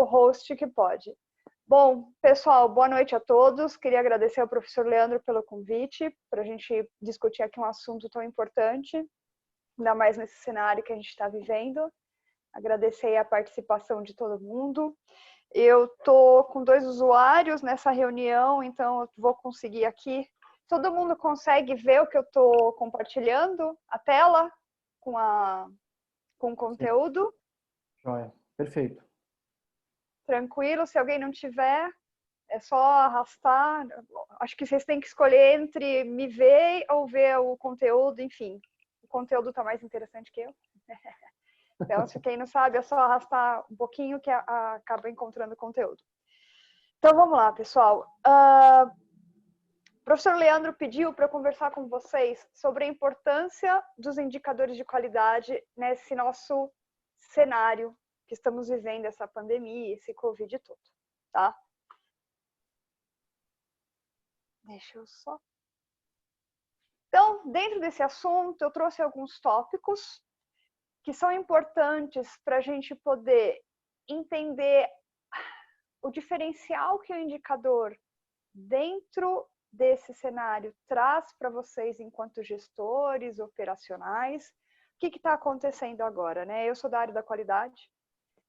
o host que pode. Bom, pessoal, boa noite a todos. Queria agradecer ao professor Leandro pelo convite, para a gente discutir aqui um assunto tão importante, ainda mais nesse cenário que a gente está vivendo. Agradecer a participação de todo mundo. Eu estou com 2 usuários nessa reunião, então eu vou conseguir aqui. Todo mundo consegue ver o que eu estou compartilhando? A tela com o conteúdo? Joia, perfeito. Tranquilo, se alguém não tiver, é só arrastar. Acho que vocês têm que escolher entre me ver ou ver o conteúdo, enfim. O conteúdo está mais interessante que eu. Então, se quem não sabe, é só arrastar um pouquinho que acaba encontrando conteúdo. Então, vamos lá, pessoal. O professor Leandro pediu para eu conversar com vocês sobre a importância dos indicadores de qualidade nesse nosso cenário que estamos vivendo, essa pandemia, esse Covid todo, tá? Deixa eu só... Então, dentro desse assunto, eu trouxe alguns tópicos que são importantes para a gente poder entender o diferencial que o indicador dentro desse cenário traz para vocês enquanto gestores operacionais. O que está acontecendo agora, né? Eu sou da área da qualidade,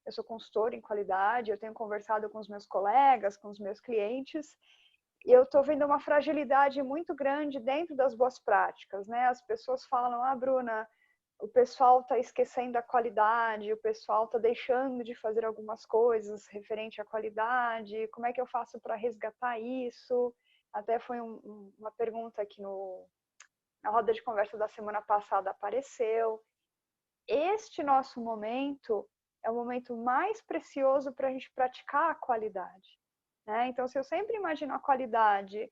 eu sou consultora em qualidade, eu tenho conversado com os meus colegas, com os meus clientes, e eu estou vendo uma fragilidade muito grande dentro das boas práticas, né? As pessoas falam, Bruna, o pessoal está esquecendo a qualidade, o pessoal está deixando de fazer algumas coisas referente à qualidade, como é que eu faço para resgatar isso? Até foi uma pergunta que na roda de conversa da semana passada apareceu. Este nosso momento é o momento mais precioso para a gente praticar a qualidade, né? Então, se eu sempre imagino a qualidade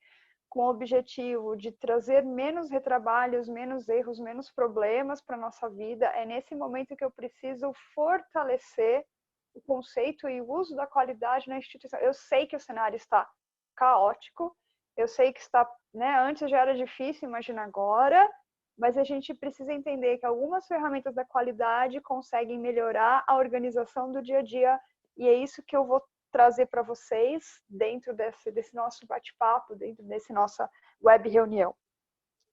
com o objetivo de trazer menos retrabalhos, menos erros, menos problemas para a nossa vida, é nesse momento que eu preciso fortalecer o conceito e o uso da qualidade na instituição. Eu sei que o cenário está caótico, eu sei que está, né, antes já era difícil, imagina agora, mas a gente precisa entender que algumas ferramentas da qualidade conseguem melhorar a organização do dia a dia, e é isso que eu vou trazer para vocês dentro desse nosso bate-papo, dentro desse nossa web reunião.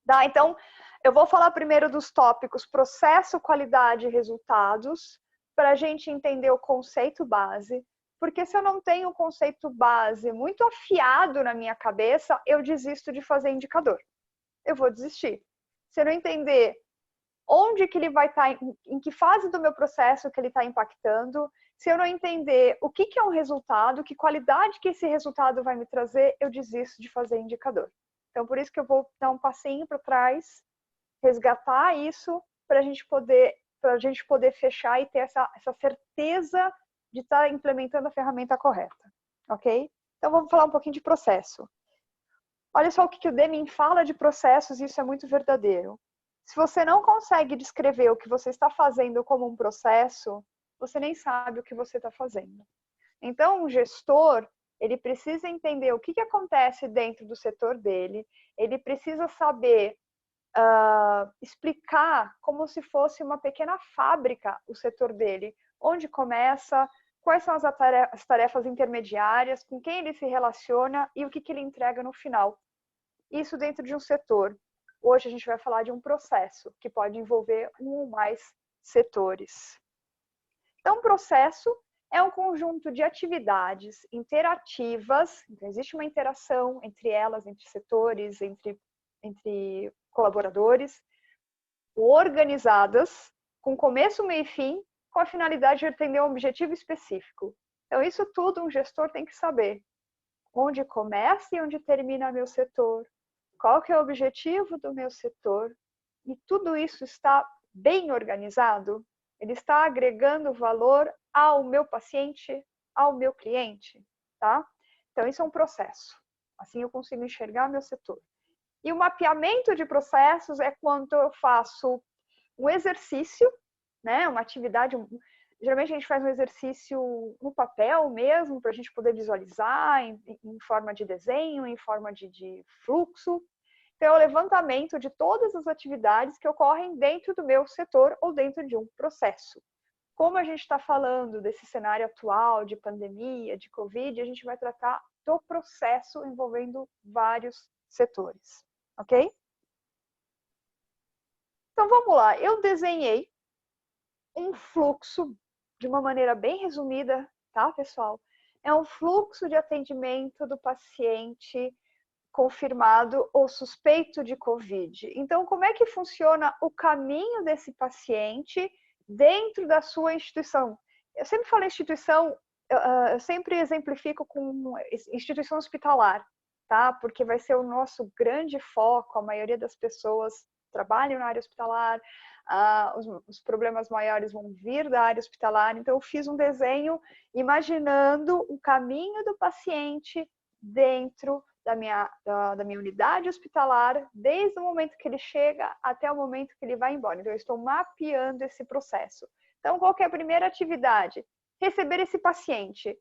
Tá? Então, eu vou falar primeiro dos tópicos processo, qualidade e resultados, para a gente entender o conceito base, porque se eu não tenho o conceito base muito afiado na minha cabeça, eu desisto de fazer indicador. Eu vou desistir. Se eu não entender onde que ele vai estar, em que fase do meu processo que ele está impactando, se eu não entender o que é um resultado, que qualidade que esse resultado vai me trazer, eu desisto de fazer indicador. Então, por isso que eu vou dar um passinho para trás, resgatar isso, para a gente poder fechar e ter essa certeza de estar implementando a ferramenta correta, ok? Então, vamos falar um pouquinho de processo. Olha só o que o Deming fala de processos, e isso é muito verdadeiro. Se você não consegue descrever o que você está fazendo como um processo, você nem sabe o que você está fazendo. Então, um gestor, ele precisa entender o que acontece dentro do setor dele, ele precisa saber explicar como se fosse uma pequena fábrica o setor dele, onde começa, quais são as tarefas intermediárias, com quem ele se relaciona e o que ele entrega no final. Isso dentro de um setor. Hoje a gente vai falar de um processo que pode envolver um ou mais setores. Então, processo é um conjunto de atividades interativas, então existe uma interação entre elas, entre setores, entre colaboradores, organizadas, com começo, meio e fim, com a finalidade de atender um objetivo específico. Então, isso tudo um gestor tem que saber. Onde começa e onde termina meu setor, qual que é o objetivo do meu setor, e tudo isso está bem organizado? Ele está agregando valor ao meu paciente, ao meu cliente, tá? Então, isso é um processo. Assim eu consigo enxergar meu setor. E o mapeamento de processos é quando eu faço um exercício, né? Uma atividade, geralmente a gente faz um exercício no papel mesmo, para a gente poder visualizar em forma de desenho, em forma de fluxo. Então, é o levantamento de todas as atividades que ocorrem dentro do meu setor ou dentro de um processo. como a gente está falando desse cenário atual de pandemia, de Covid, a gente vai tratar do processo envolvendo vários setores, ok? Então vamos lá, eu desenhei um fluxo de uma maneira bem resumida, tá, pessoal? É um fluxo de atendimento do paciente confirmado ou suspeito de Covid. Então, como é que funciona o caminho desse paciente dentro da sua instituição? Eu sempre falo instituição, eu sempre exemplifico com instituição hospitalar, tá? Porque vai ser o nosso grande foco, a maioria das pessoas trabalham na área hospitalar, os problemas maiores vão vir da área hospitalar, então eu fiz um desenho imaginando o caminho do paciente dentro da minha unidade hospitalar, desde o momento que ele chega até o momento que ele vai embora. Então, eu estou mapeando esse processo. Então, qual que é a primeira atividade? Receber esse paciente.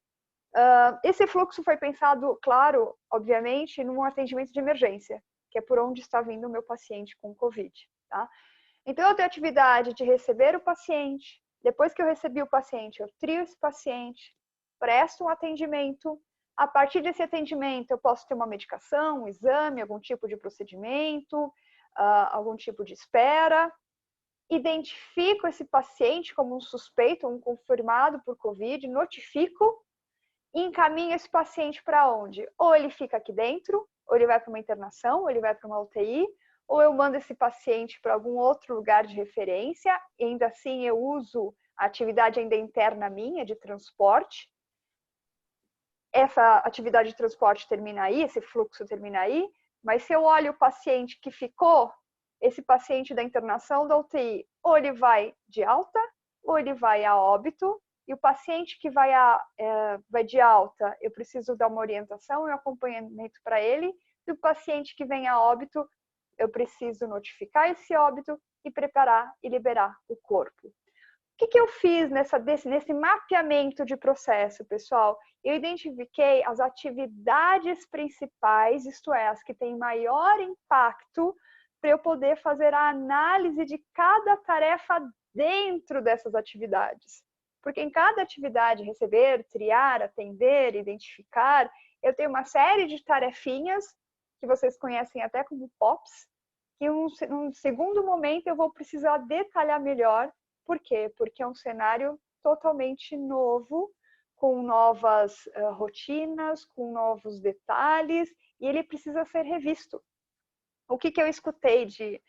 Esse fluxo foi pensado, claro, obviamente, num atendimento de emergência, que é por onde está vindo o meu paciente com Covid. Tá? Então, eu tenho a atividade de receber o paciente. Depois que eu recebi o paciente, eu trio esse paciente, presto um atendimento. A partir desse atendimento, eu posso ter uma medicação, um exame, algum tipo de procedimento, algum tipo de espera. Identifico esse paciente como um suspeito, um confirmado por Covid, notifico e encaminho esse paciente para onde? Ou ele fica aqui dentro, ou ele vai para uma internação, ou ele vai para uma UTI, ou eu mando esse paciente para algum outro lugar de referência, e ainda assim eu uso a atividade ainda interna minha de transporte. Essa atividade de transporte termina aí, esse fluxo termina aí, mas se eu olho o paciente que ficou, esse paciente da internação da UTI, ou ele vai de alta, ou ele vai a óbito, e o paciente que vai de alta, eu preciso dar uma orientação e um acompanhamento para ele, e o paciente que vem a óbito, eu preciso notificar esse óbito e preparar e liberar o corpo. O que eu fiz nesse mapeamento de processo, pessoal? Eu identifiquei as atividades principais, isto é, as que têm maior impacto, para eu poder fazer a análise de cada tarefa dentro dessas atividades. Porque em cada atividade, receber, triar, atender, identificar, eu tenho uma série de tarefinhas, que vocês conhecem até como POPs, que num segundo momento eu vou precisar detalhar melhor. Por quê? Porque é um cenário totalmente novo, com novas rotinas, com novos detalhes, e ele precisa ser revisto. O que eu escutei de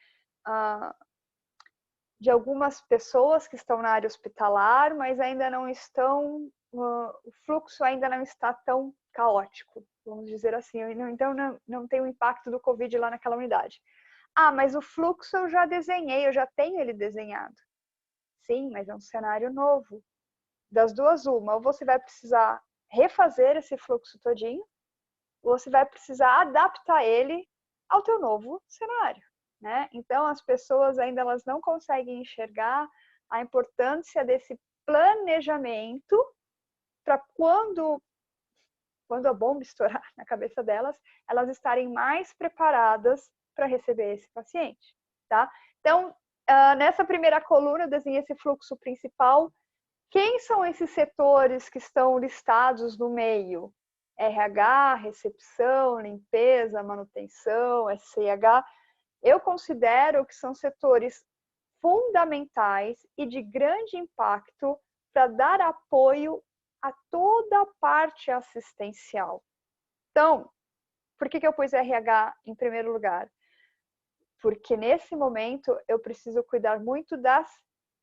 algumas pessoas que estão na área hospitalar, mas ainda não estão, o fluxo ainda não está tão caótico, vamos dizer assim, então não tem o impacto do Covid lá naquela unidade. Ah, mas o fluxo eu já desenhei, eu já tenho ele desenhado. Sim, mas é um cenário novo. Das duas, uma, ou você vai precisar refazer esse fluxo todinho, ou você vai precisar adaptar ele ao teu novo cenário, né? Então, as pessoas ainda elas não conseguem enxergar a importância desse planejamento para quando a bomba estourar na cabeça delas, elas estarem mais preparadas para receber esse paciente, tá? Então, nessa primeira coluna, eu desenhei esse fluxo principal. Quem são esses setores que estão listados no meio? RH, recepção, limpeza, manutenção, SCH. Eu considero que são setores fundamentais e de grande impacto para dar apoio a toda a parte assistencial. Então, por que eu pus RH em primeiro lugar? Porque nesse momento eu preciso cuidar muito das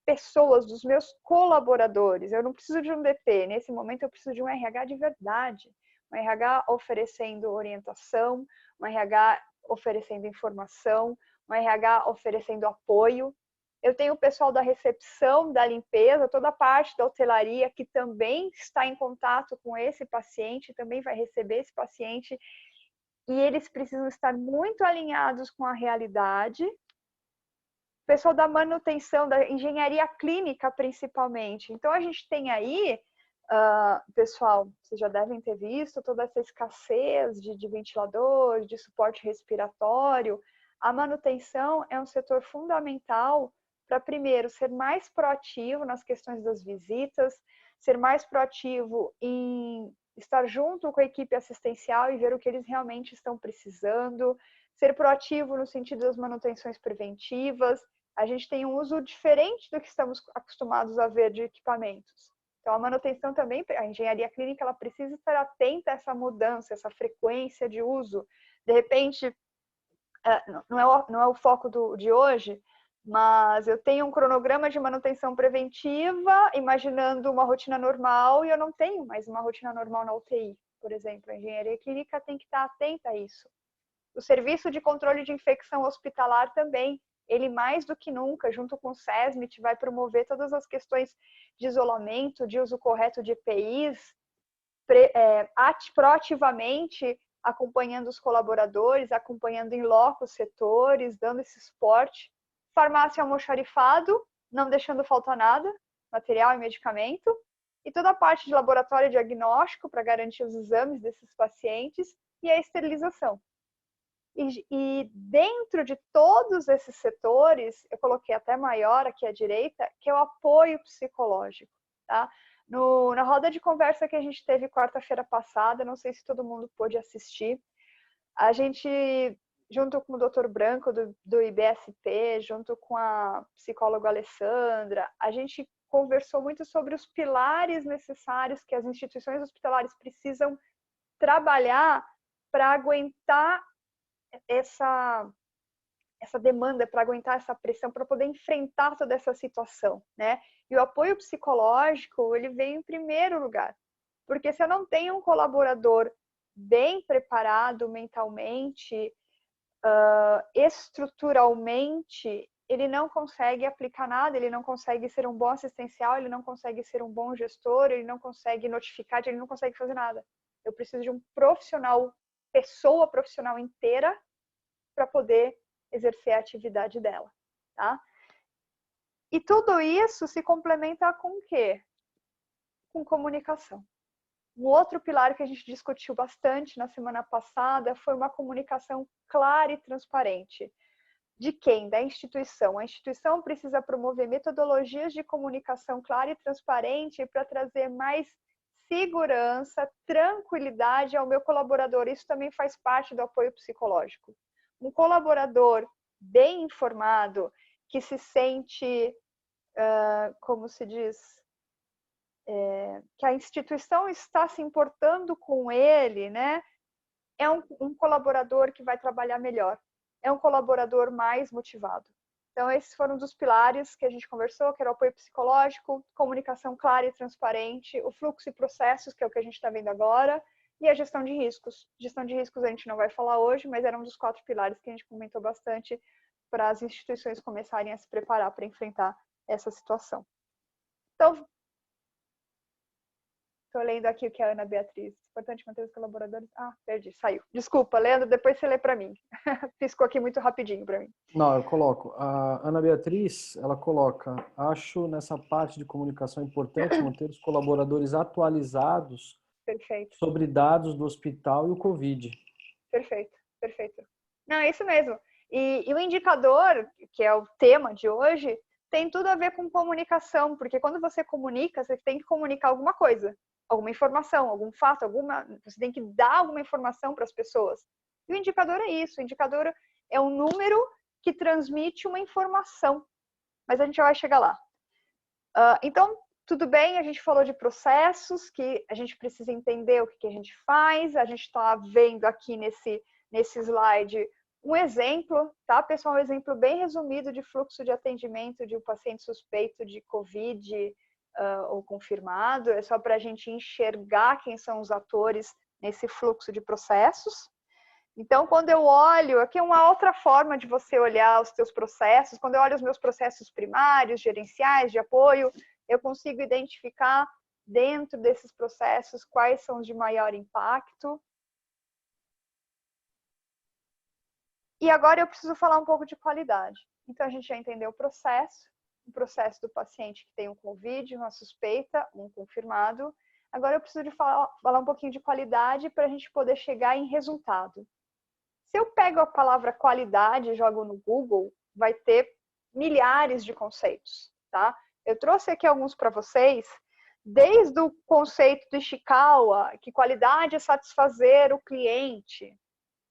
pessoas, dos meus colaboradores. Eu não preciso de um DP, nesse momento eu preciso de um RH de verdade. Um RH oferecendo orientação, um RH oferecendo informação, um RH oferecendo apoio. Eu tenho o pessoal da recepção, da limpeza, toda a parte da hotelaria que também está em contato com esse paciente, também vai receber esse paciente, e eles precisam estar muito alinhados com a realidade. O pessoal da manutenção, da engenharia clínica, principalmente. Então, a gente tem aí, pessoal, vocês já devem ter visto toda essa escassez de ventilador, de suporte respiratório. A manutenção é um setor fundamental para, primeiro, ser mais proativo nas questões das visitas, ser mais proativo em estar junto com a equipe assistencial e ver o que eles realmente estão precisando, ser proativo no sentido das manutenções preventivas. A gente tem um uso diferente do que estamos acostumados a ver de equipamentos. Então, a manutenção também, a engenharia clínica, ela precisa estar atenta a essa mudança, essa frequência de uso. De repente, não é o foco de hoje, mas eu tenho um cronograma de manutenção preventiva, imaginando uma rotina normal, e eu não tenho mais uma rotina normal na UTI, por exemplo. A engenharia clínica tem que estar atenta a isso. O serviço de controle de infecção hospitalar também, ele mais do que nunca, junto com o SESMIT, vai promover todas as questões de isolamento, de uso correto de EPIs, proativamente acompanhando os colaboradores, acompanhando em loco os setores, dando esse suporte. Farmácia almoxarifado, não deixando faltar nada, material e medicamento. E toda a parte de laboratório diagnóstico para garantir os exames desses pacientes e a esterilização. E dentro de todos esses setores, eu coloquei até maior aqui à direita, que é o apoio psicológico. Tá? Na roda de conversa que a gente teve quarta-feira passada, não sei se todo mundo pôde assistir, a gente, junto com o Dr. Branco do IBSP, junto com a psicóloga Alessandra, a gente conversou muito sobre os pilares necessários que as instituições hospitalares precisam trabalhar para aguentar essa demanda, para aguentar essa pressão, para poder enfrentar toda essa situação, né? E o apoio psicológico, ele vem em primeiro lugar. Porque se eu não tenho um colaborador bem preparado mentalmente, estruturalmente, ele não consegue aplicar nada, ele não consegue ser um bom assistencial, ele não consegue ser um bom gestor, ele não consegue notificar, ele não consegue fazer nada. Eu preciso de um profissional, pessoa profissional inteira, para poder exercer a atividade dela, tá? E tudo isso se complementa com o quê? Com comunicação. Um outro pilar que a gente discutiu bastante na semana passada foi uma comunicação clara e transparente. De quem? Da instituição. A instituição precisa promover metodologias de comunicação clara e transparente para trazer mais segurança, tranquilidade ao meu colaborador. Isso também faz parte do apoio psicológico. Um colaborador bem informado, que se sente, como se diz, que a instituição está se importando com ele, né? É um colaborador que vai trabalhar melhor, é um colaborador mais motivado. Então, esses foram um dos pilares que a gente conversou, que era o apoio psicológico, comunicação clara e transparente, o fluxo e processos, que é o que a gente está vendo agora, e a gestão de riscos. Gestão de riscos a gente não vai falar hoje, mas era um dos 4 pilares que a gente comentou bastante para as instituições começarem a se preparar para enfrentar essa situação. Então, estou lendo aqui o que a Ana Beatriz. Importante manter os colaboradores. Ah, perdi, saiu. Desculpa, Leandro, depois você lê para mim. Piscou aqui muito rapidinho para mim. Não, eu coloco. A Ana Beatriz, ela coloca, acho nessa parte de comunicação importante manter os colaboradores atualizados. Perfeito. Sobre dados do hospital e o Covid. Perfeito, perfeito. Não, é isso mesmo. E o indicador, que é o tema de hoje, tem tudo a ver com comunicação, porque quando você comunica, você tem que comunicar alguma coisa, alguma informação, algum fato, você tem que dar alguma informação para as pessoas. E o indicador é isso, o indicador é um número que transmite uma informação, mas a gente já vai chegar lá. Então, tudo bem, a gente falou de processos, que a gente precisa entender o que a gente faz, a gente está vendo aqui nesse slide um exemplo, tá, pessoal? Um exemplo bem resumido de fluxo de atendimento de um paciente suspeito de Covid ou confirmado, é só para a gente enxergar quem são os atores nesse fluxo de processos. Então, quando eu olho, aqui é uma outra forma de você olhar os teus processos, quando eu olho os meus processos primários, gerenciais, de apoio, eu consigo identificar dentro desses processos quais são os de maior impacto. E agora eu preciso falar um pouco de qualidade. Então, a gente já entendeu o processo do paciente que tem um Covid, uma suspeita, um confirmado. Agora eu preciso de falar um pouquinho de qualidade para a gente poder chegar em resultado. Se eu pego a palavra qualidade e jogo no Google, vai ter milhares de conceitos, tá? Eu trouxe aqui alguns para vocês, desde o conceito do Ishikawa, que qualidade é satisfazer o cliente,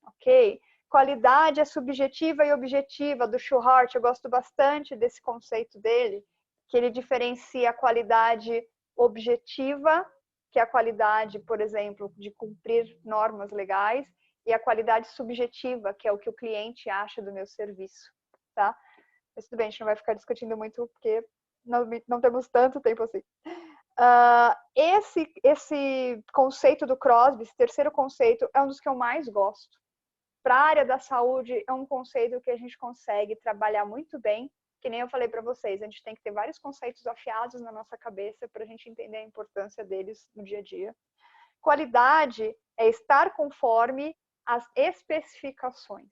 ok? Qualidade é subjetiva e objetiva, do Schuhart. Eu gosto bastante desse conceito dele, que ele diferencia a qualidade objetiva, que é a qualidade, por exemplo, de cumprir normas legais, e a qualidade subjetiva, que é o que o cliente acha do meu serviço, tá? Mas tudo bem, a gente não vai ficar discutindo muito, porque não temos tanto tempo assim. Esse conceito do Crosby, esse terceiro conceito, é um dos que eu mais gosto. Para a área da saúde, é um conceito que a gente consegue trabalhar muito bem, que nem eu falei para vocês, a gente tem que ter vários conceitos afiados na nossa cabeça para a gente entender a importância deles no dia a dia. Qualidade é estar conforme as especificações.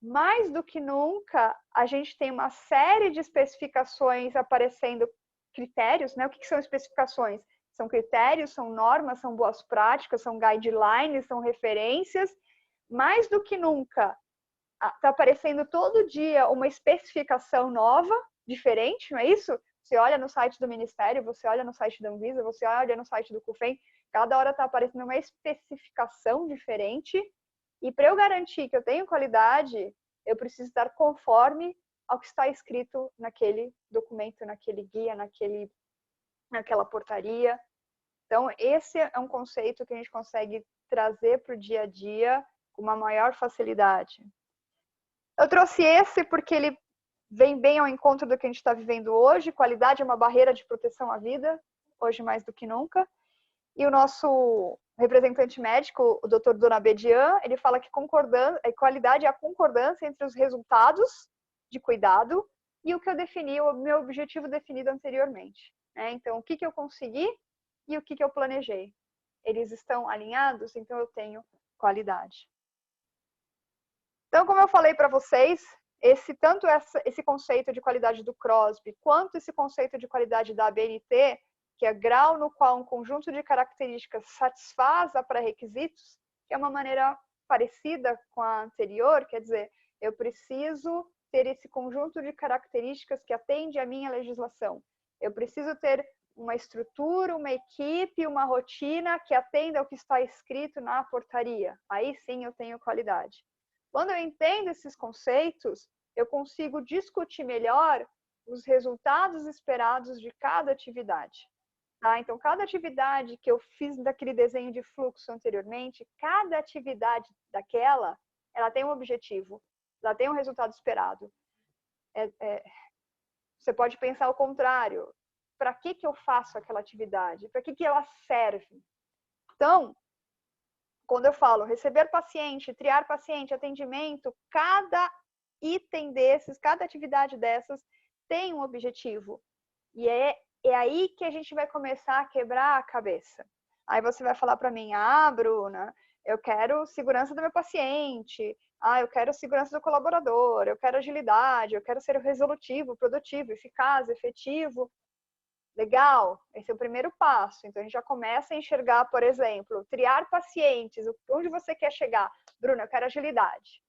Mais do que nunca, a gente tem uma série de especificações aparecendo, critérios, né? O que são especificações? São critérios, são normas, são boas práticas, são guidelines, são referências. Mais do que nunca, está aparecendo todo dia uma especificação nova, diferente, não é isso? Você olha no site do Ministério, você olha no site da Anvisa, você olha no site do CUFEM, cada hora está aparecendo uma especificação diferente. E para eu garantir que eu tenho qualidade, eu preciso estar conforme ao que está escrito naquele documento, naquele guia, naquela portaria. Então, esse é um conceito que a gente consegue trazer para o dia a dia com uma maior facilidade. Eu trouxe esse porque ele vem bem ao encontro do que a gente está vivendo hoje. Qualidade é uma barreira de proteção à vida, hoje mais do que nunca. E o nosso representante médico, o Dr. Donabedian, ele fala que qualidade é a concordância entre os resultados de cuidado e o que eu defini, o meu objetivo definido anteriormente. Então, o que eu consegui e o que eu planejei. Eles estão alinhados, então eu qualidade. Então, como eu falei para vocês, tanto esse conceito de qualidade do Crosby, quanto esse conceito de qualidade da ABNT, que é grau no qual um conjunto de características satisfaz a pré-requisitos, que é uma maneira parecida com a anterior, quer dizer, eu preciso ter esse conjunto de características que atende à minha legislação. Eu preciso ter uma estrutura, uma equipe, uma rotina que atenda ao que está escrito na portaria. Aí sim eu tenho qualidade. Quando eu entendo esses conceitos, eu consigo discutir melhor os resultados esperados de cada atividade. Tá? Então, cada atividade que eu fiz daquele desenho de fluxo anteriormente, cada atividade daquela, ela tem um objetivo, ela tem um resultado esperado. Você pode pensar ao contrário. Para que eu faço aquela atividade? Para que ela serve? Então, quando eu falo receber paciente, triar paciente, atendimento, cada item desses, cada atividade dessas tem um objetivo. E é aí que a gente vai começar a quebrar a cabeça. Aí você vai falar para mim, Bruna, eu quero segurança do meu paciente, eu quero segurança do colaborador, eu quero agilidade, eu quero ser resolutivo, produtivo, eficaz, efetivo. Legal, esse é o primeiro passo. Então, a gente já começa a enxergar, por exemplo, triar pacientes, onde você quer chegar. Bruna, eu quero agilidade.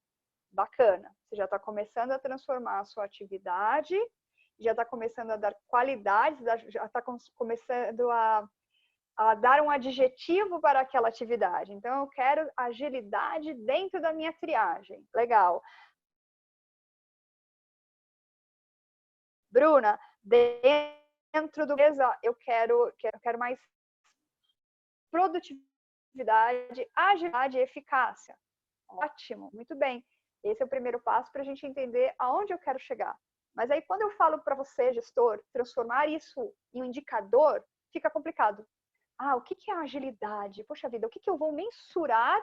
Bacana, você já está começando a transformar a sua atividade, já está começando a dar qualidade, já está começando a dar um adjetivo para aquela atividade. Então, eu quero agilidade dentro da minha triagem. Legal. Bruna, dentro do eu quero mais produtividade, agilidade e eficácia. Ótimo, muito bem. Esse é o primeiro passo para a gente entender aonde eu quero chegar. Mas aí, quando eu falo para você, gestor, transformar isso em um indicador, fica complicado. O que é agilidade? Poxa vida, o que eu vou mensurar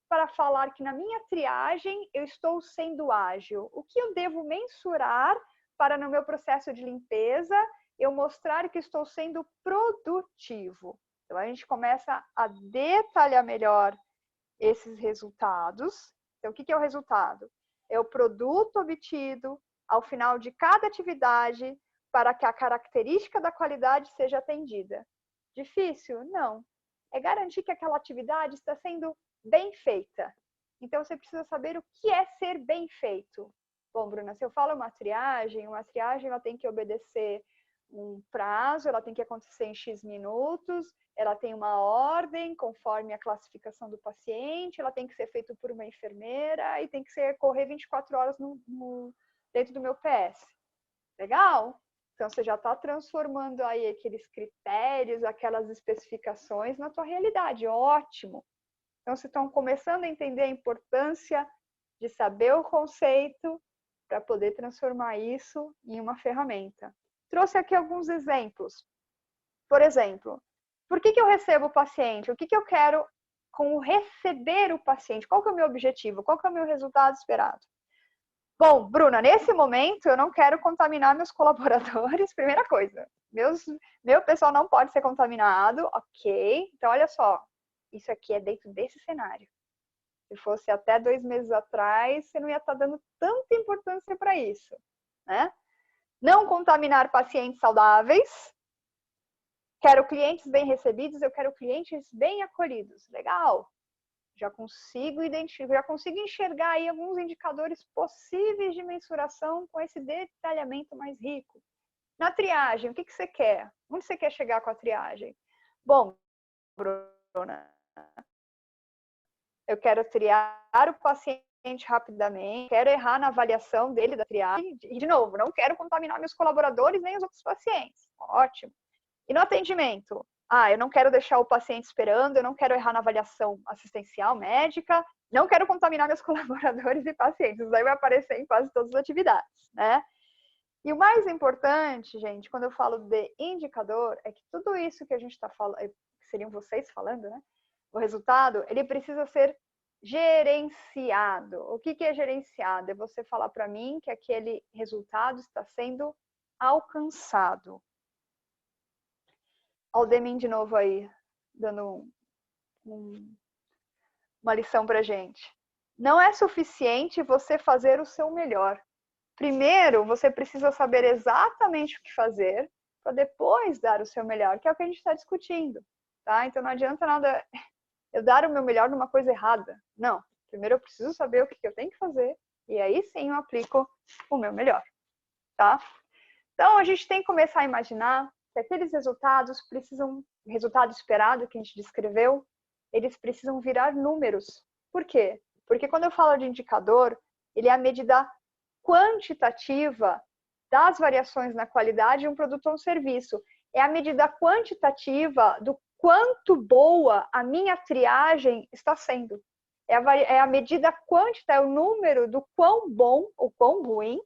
para falar que na minha triagem eu estou sendo ágil? O que eu devo mensurar para no meu processo de limpeza eu mostrar que estou sendo produtivo? Então, a gente começa a detalhar melhor esses resultados. Então, o que é o resultado? É o produto obtido ao final de cada atividade para que a característica da qualidade seja atendida. Difícil? Não. É garantir que aquela atividade está sendo bem feita. Então, você precisa saber o que é ser bem feito. Bom, Bruna, se eu falo uma triagem ela tem que obedecer um prazo, ela tem que acontecer em X minutos, ela tem uma ordem conforme a classificação do paciente, ela tem que ser feita por uma enfermeira e tem que correr 24 horas dentro do meu PS. Legal? Então, você já está transformando aí aqueles critérios, aquelas especificações na tua realidade. Ótimo! Então, vocês estão começando a entender a importância de saber o conceito para poder transformar isso em uma ferramenta. Trouxe aqui alguns exemplos. Por exemplo, por que eu recebo o paciente? O que eu quero com o receber o paciente? Qual que é o meu objetivo? Qual que é o meu resultado esperado? Bom, Bruna, nesse momento eu não quero contaminar meus colaboradores, primeira coisa. Meu pessoal não pode ser contaminado, ok. Então, olha só, isso aqui é dentro desse cenário. Se fosse até 2 meses atrás, você não ia estar dando tanta importância para isso, né? Não contaminar pacientes saudáveis. Quero clientes bem recebidos, eu quero clientes bem acolhidos. Legal. Já consigo identificar, já consigo enxergar aí alguns indicadores possíveis de mensuração com esse detalhamento mais rico. Na triagem, o que você quer? Onde você quer chegar com a triagem? Bom, Bruna, eu quero triar o paciente rapidamente, quero errar na avaliação dele da triagem, e de novo, não quero contaminar meus colaboradores nem os outros pacientes. Ótimo. E no atendimento? Eu não quero deixar o paciente esperando, eu não quero errar na avaliação assistencial, médica, não quero contaminar meus colaboradores e pacientes. Isso daí vai aparecer em quase todas as atividades, né? E o mais importante, gente, quando eu falo de indicador, é que tudo isso que a gente está falando, que seriam vocês falando, né? O resultado, ele precisa ser gerenciado. O que é gerenciado? É você falar para mim que aquele resultado está sendo alcançado. Olha o Demin de novo aí, dando uma lição pra gente. Não é suficiente você fazer o seu melhor. Primeiro, você precisa saber exatamente o que fazer para depois dar o seu melhor, que é o que a gente está discutindo, tá? Então não adianta nada eu dar o meu melhor numa coisa errada. Não. Primeiro eu preciso saber o que eu tenho que fazer e aí sim eu aplico o meu melhor, tá? Então a gente tem que começar a imaginar que aqueles resultados precisam, o resultado esperado que a gente descreveu, eles precisam virar números. Por quê? Porque quando eu falo de indicador, ele é a medida quantitativa das variações na qualidade de um produto ou um serviço. É a medida quantitativa do quanto boa a minha triagem está sendo. É a medida quantitativa, é o número do quão bom ou quão ruim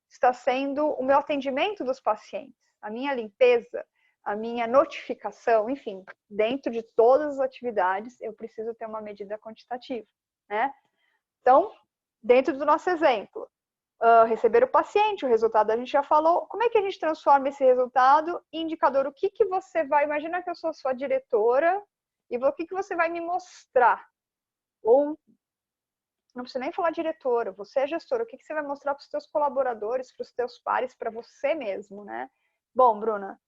está sendo o meu atendimento dos pacientes, a minha limpeza, a minha notificação, enfim, dentro de todas as atividades eu preciso ter uma medida quantitativa, né? Então, dentro do nosso exemplo, receber o paciente, o resultado a gente já falou, como é que a gente transforma esse resultado em indicador? O que você vai, imagina que eu sou sua diretora, e o que você vai me mostrar? Ou não precisa nem falar diretora, você é gestora, o que você vai mostrar para os seus colaboradores, para os seus pares, para você mesmo, né? Bom, Bruna,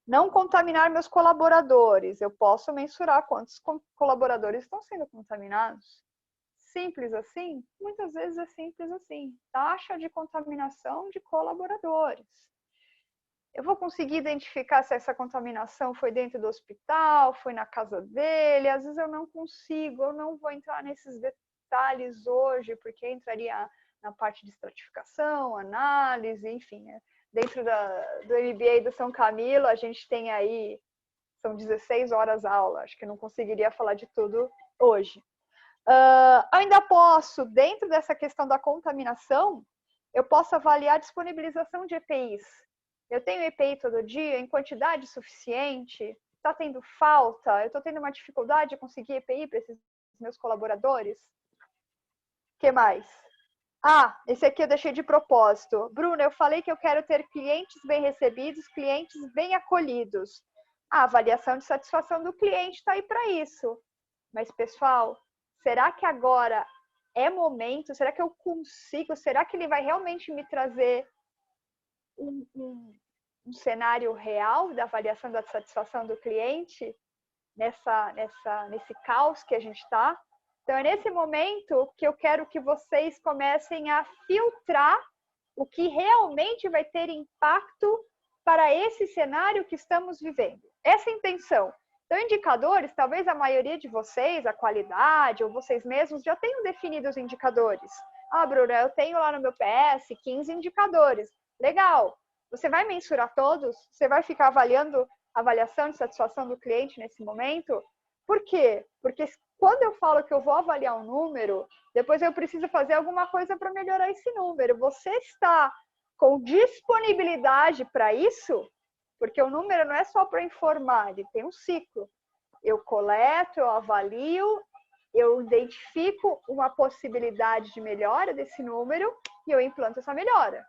não contaminar meus colaboradores, eu posso mensurar quantos colaboradores estão sendo contaminados. Simples assim? Muitas vezes é simples assim. Taxa de contaminação de colaboradores. Eu vou conseguir identificar se essa contaminação foi dentro do hospital, foi na casa dele, às vezes eu não consigo, eu não vou entrar nesses detalhes hoje, porque entraria na parte de estratificação, análise, enfim. Dentro do MBA do São Camilo, a gente tem aí, são 16 horas aula, acho que não conseguiria falar de tudo hoje. Ainda posso, dentro dessa questão da contaminação, eu posso avaliar a disponibilização de EPIs. Eu tenho EPI todo dia, em quantidade suficiente? Está tendo falta? Eu estou tendo uma dificuldade de conseguir EPI para esses meus colaboradores? O que mais? Esse aqui eu deixei de propósito. Bruna, eu falei que eu quero ter clientes bem recebidos, clientes bem acolhidos. A avaliação de satisfação do cliente está aí para isso. Mas, pessoal, será que agora é momento? Será que eu consigo? Será que ele vai realmente me trazer um cenário real da avaliação da satisfação do cliente nesse caos que a gente está? Então, é nesse momento que eu quero que vocês comecem a filtrar o que realmente vai ter impacto para esse cenário que estamos vivendo. Essa é a intenção. Então, indicadores, talvez a maioria de vocês, a qualidade, ou vocês mesmos, já tenham definido os indicadores. Ah, Bruna, eu tenho lá no meu PS 15 indicadores. Legal. Você vai mensurar todos? Você vai ficar avaliando a avaliação de satisfação do cliente nesse momento? Por quê? Porque quando eu falo que eu vou avaliar um número, depois eu preciso fazer alguma coisa para melhorar esse número. Você está com disponibilidade para isso? Porque o número não é só para informar, ele tem um ciclo. Eu coleto, eu avalio, eu identifico uma possibilidade de melhora desse número e eu implanto essa melhora.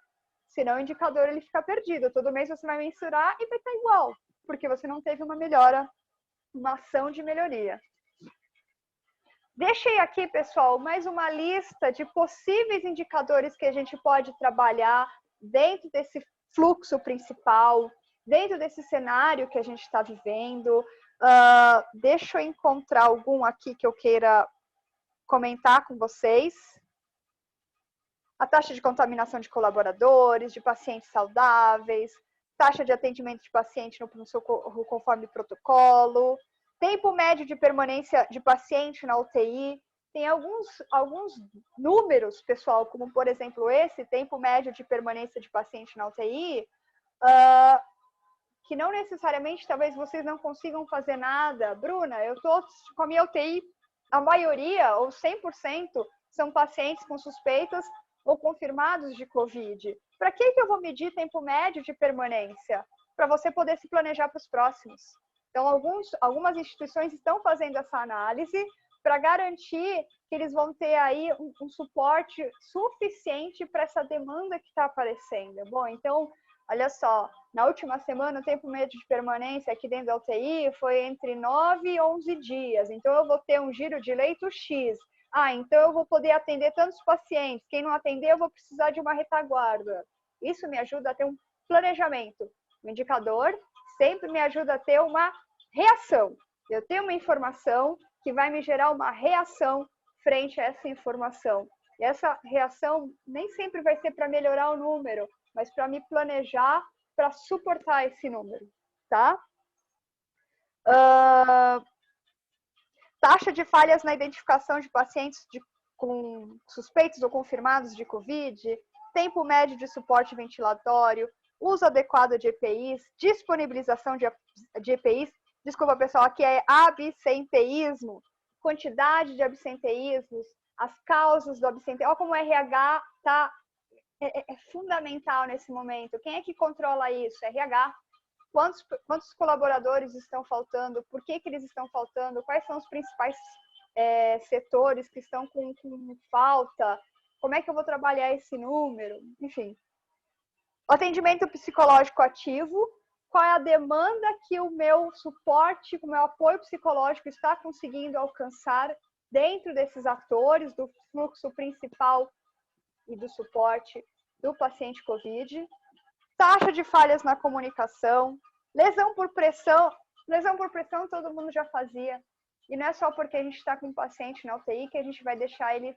Senão o indicador ele fica perdido. Todo mês você vai mensurar e vai estar igual, porque você não teve uma melhora, uma ação de melhoria. Deixei aqui, pessoal, mais uma lista de possíveis indicadores que a gente pode trabalhar dentro desse fluxo principal, dentro desse cenário que a gente está vivendo. Deixa eu encontrar algum aqui que eu queira comentar com vocês. A taxa de contaminação de colaboradores, de pacientes saudáveis, taxa de atendimento de paciente no socorro conforme protocolo, tempo médio de permanência de paciente na UTI. Tem alguns números, pessoal, como, por exemplo, esse, tempo médio de permanência de paciente na UTI, que não necessariamente, talvez, vocês não consigam fazer nada. Bruna, eu estou com a minha UTI, a maioria, ou 100%, são pacientes com suspeitas ou confirmados de Covid. Para que eu vou medir tempo médio de permanência? Para você poder se planejar para os próximos. Então, algumas instituições estão fazendo essa análise para garantir que eles vão ter aí um suporte suficiente para essa demanda que está aparecendo. Bom, então, olha só, na última semana o tempo médio de permanência aqui dentro da UTI foi entre 9 e 11 dias. Então, eu vou ter um giro de leito X. Então eu vou poder atender tantos pacientes. Quem não atender, eu vou precisar de uma retaguarda. Isso me ajuda a ter um planejamento. O indicador sempre me ajuda a ter uma reação. Eu tenho uma informação que vai me gerar uma reação frente a essa informação. E essa reação nem sempre vai ser para melhorar o número, mas para me planejar para suportar esse número, tá? Taxa de falhas na identificação de pacientes com suspeitos ou confirmados de Covid, tempo médio de suporte ventilatório, uso adequado de EPIs, disponibilização de EPIs, desculpa pessoal, aqui é absenteísmo, quantidade de absenteísmos, as causas do absenteísmo, olha como o RH é fundamental nesse momento. Quem é que controla isso? RH. Quantos colaboradores estão faltando? Por que eles estão faltando? Quais são os principais setores que estão com falta? Como é que eu vou trabalhar esse número? Enfim. O atendimento psicológico ativo. Qual é a demanda que o meu suporte, o meu apoio psicológico está conseguindo alcançar dentro desses atores do fluxo principal e do suporte do paciente COVID? Taxa de falhas na comunicação, lesão por pressão todo mundo já fazia. E não é só porque a gente está com um paciente na UTI que a gente vai deixar ele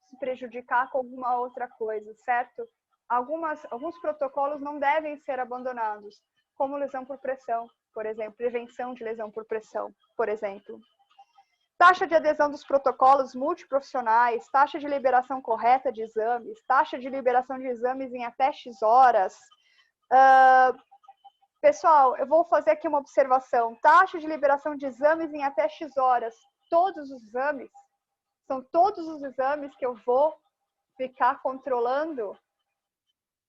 se prejudicar com alguma outra coisa, certo? Alguns protocolos não devem ser abandonados, como lesão por pressão, por exemplo, prevenção de lesão por pressão, por exemplo. Taxa de adesão dos protocolos multiprofissionais, taxa de liberação correta de exames, taxa de liberação de exames em até X horas. Pessoal, eu vou fazer aqui uma observação. Taxa de liberação de exames em até X horas. Todos os exames, são todos os exames que eu vou ficar controlando.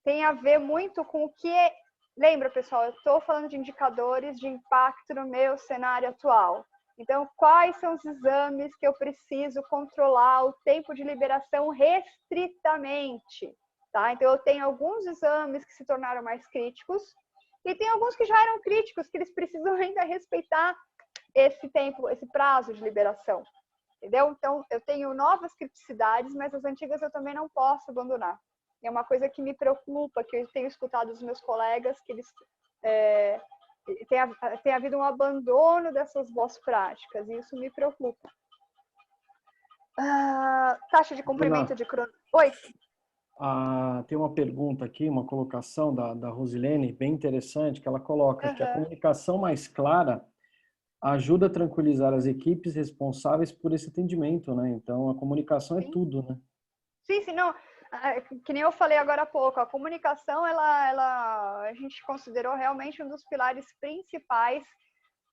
Tem a ver muito com o que é... Lembra, pessoal, eu estou falando de indicadores de impacto no meu cenário atual. Então, quais são os exames que eu preciso controlar o tempo de liberação restritamente? Tá? Então, eu tenho alguns exames que se tornaram mais críticos e tem alguns que já eram críticos, que eles precisam ainda respeitar esse tempo, esse prazo de liberação. Entendeu? Então, eu tenho novas criticidades, mas as antigas eu também não posso abandonar. É uma coisa que me preocupa, que eu tenho escutado dos meus colegas, que eles tem havido um abandono dessas boas práticas, e isso me preocupa. Taxa de cumprimento de crono. Oi. Tem uma pergunta aqui, uma colocação da Rosilene, bem interessante, que ela coloca que a comunicação mais clara ajuda a tranquilizar as equipes responsáveis por esse atendimento, né? Então, a comunicação é tudo, né? Sim, não. Que nem eu falei agora há pouco, a comunicação, a gente considerou realmente um dos pilares principais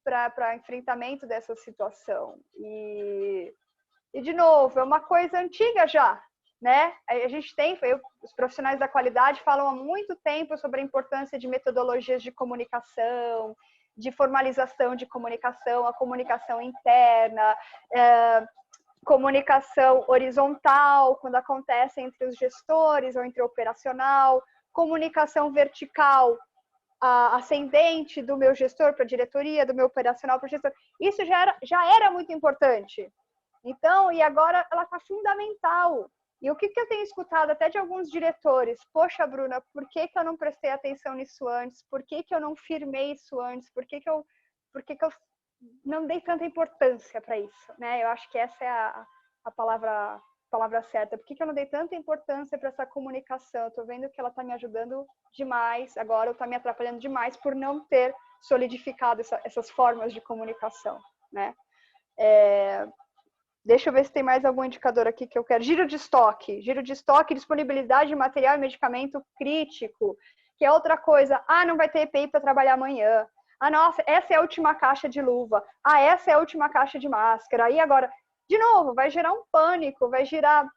para enfrentamento dessa situação. E, de novo, é uma coisa antiga já, né? A gente tem, os profissionais da qualidade falam há muito tempo sobre a importância de metodologias de comunicação, de formalização de comunicação, a comunicação interna, comunicação horizontal, quando acontece entre os gestores ou entre o operacional, comunicação vertical, ascendente do meu gestor para a diretoria, do meu operacional para o gestor. Isso já era muito importante. Então, e agora ela está fundamental. E o que eu tenho escutado até de alguns diretores? Poxa, Bruna, por que eu não prestei atenção nisso antes? Por que eu não firmei isso antes? Por que eu não dei tanta importância para isso, né? Eu acho que essa é a palavra certa. Por que eu não dei tanta importância para essa comunicação? Eu estou vendo que ela está me ajudando demais agora, ou está me atrapalhando demais por não ter solidificado essas formas de comunicação, né? Deixa eu ver se tem mais algum indicador aqui que eu quero. Giro de estoque, disponibilidade de material e medicamento crítico, que é outra coisa. Não vai ter EPI para trabalhar amanhã. Nossa, essa é a última caixa de luva. Essa é a última caixa de máscara. Aí agora, de novo, vai gerar um pânico, vai gerar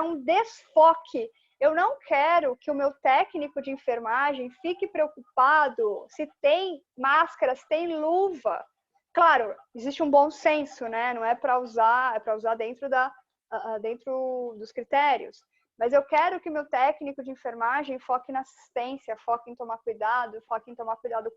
um desfoque. Eu não quero que o meu técnico de enfermagem fique preocupado se tem máscara, se tem luva. Claro, existe um bom senso, né? Não é para usar, é para usar dentro dos critérios. Mas eu quero que meu técnico de enfermagem foque na assistência, foque em tomar cuidado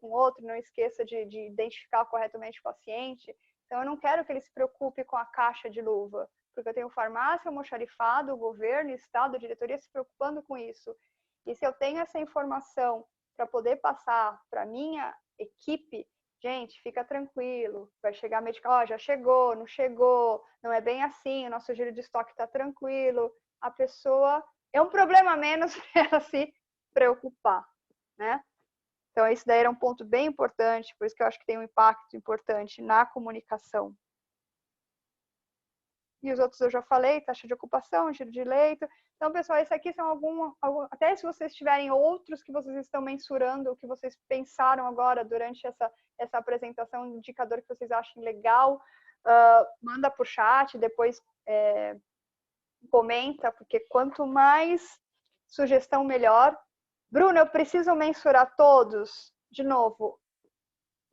com o outro, não esqueça de identificar corretamente o paciente. Então, eu não quero que ele se preocupe com a caixa de luva, porque eu tenho farmácia, almoxarifado, o governo, o estado, a diretoria se preocupando com isso. E se eu tenho essa informação para poder passar para a minha equipe, gente, fica tranquilo, vai chegar medical, já chegou, não é bem assim, o nosso giro de estoque está tranquilo, a pessoa é um problema a menos para ela se preocupar, né? Então, esse daí era um ponto bem importante, por isso que eu acho que tem um impacto importante na comunicação. E os outros eu já falei, taxa de ocupação, giro de leito. Então, pessoal, esse aqui são até se vocês tiverem outros que vocês estão mensurando, o que vocês pensaram agora durante essa apresentação, um indicador que vocês achem legal, manda para o chat, depois comenta, porque quanto mais sugestão, melhor. Bruna, eu preciso mensurar todos? De novo,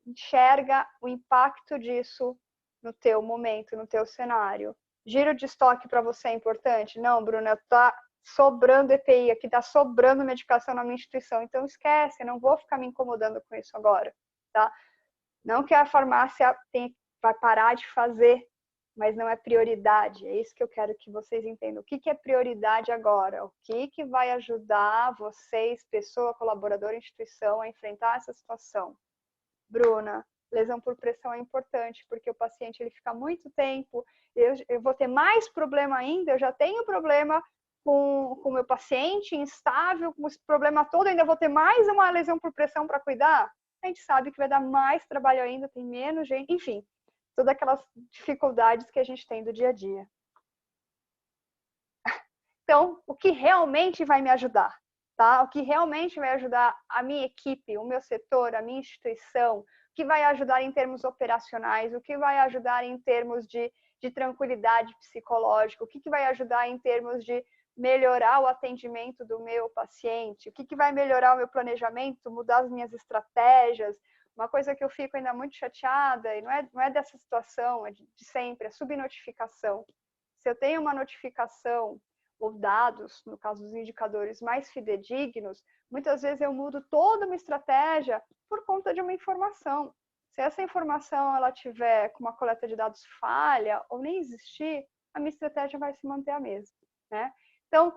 enxerga o impacto disso no teu momento, no teu cenário. Giro de estoque para você é importante? Não, Bruna, tá sobrando EPI, aqui tá sobrando medicação na minha instituição, então esquece, não vou ficar me incomodando com isso agora, tá? Não que a farmácia vai parar de fazer, mas não é prioridade, é isso que eu quero que vocês entendam. O que é prioridade agora? O que vai ajudar vocês, pessoa, colaborador, instituição, a enfrentar essa situação? Bruna, lesão por pressão é importante, porque o paciente ele fica muito tempo, eu vou ter mais problema ainda, eu já tenho problema com o meu paciente instável, com esse problema todo, ainda vou ter mais uma lesão por pressão para cuidar? A gente sabe que vai dar mais trabalho ainda, tem menos gente, enfim, todas aquelas dificuldades que a gente tem do dia a dia. Então, o que realmente vai me ajudar? Tá? O que realmente vai ajudar a minha equipe, o meu setor, a minha instituição, o que vai ajudar em termos operacionais, o que vai ajudar em termos de tranquilidade psicológica, o que vai ajudar em termos de melhorar o atendimento do meu paciente, o que vai melhorar o meu planejamento, mudar as minhas estratégias. Uma coisa que eu fico ainda muito chateada, e não é dessa situação, é de sempre, é subnotificação. Se eu tenho uma notificação ou dados, no caso dos indicadores mais fidedignos, muitas vezes eu mudo toda uma estratégia por conta de uma informação. Se essa informação ela tiver com uma coleta de dados falha ou nem existir, a minha estratégia vai se manter a mesma, né? Então,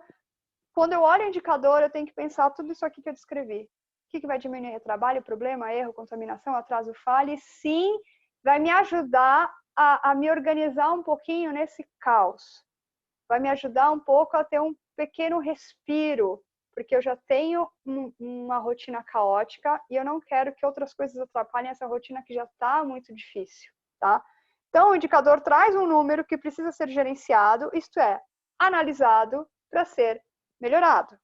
quando eu olho o indicador, eu tenho que pensar tudo isso aqui que eu descrevi. O que vai diminuir? Trabalho, problema, erro, contaminação, atraso, falha? E sim, vai me ajudar a me organizar um pouquinho nesse caos. Vai me ajudar um pouco a ter um pequeno respiro, porque eu já tenho uma rotina caótica e eu não quero que outras coisas atrapalhem essa rotina que já está muito difícil, tá? Então, o indicador traz um número que precisa ser gerenciado, isto é, analisado para ser melhorado.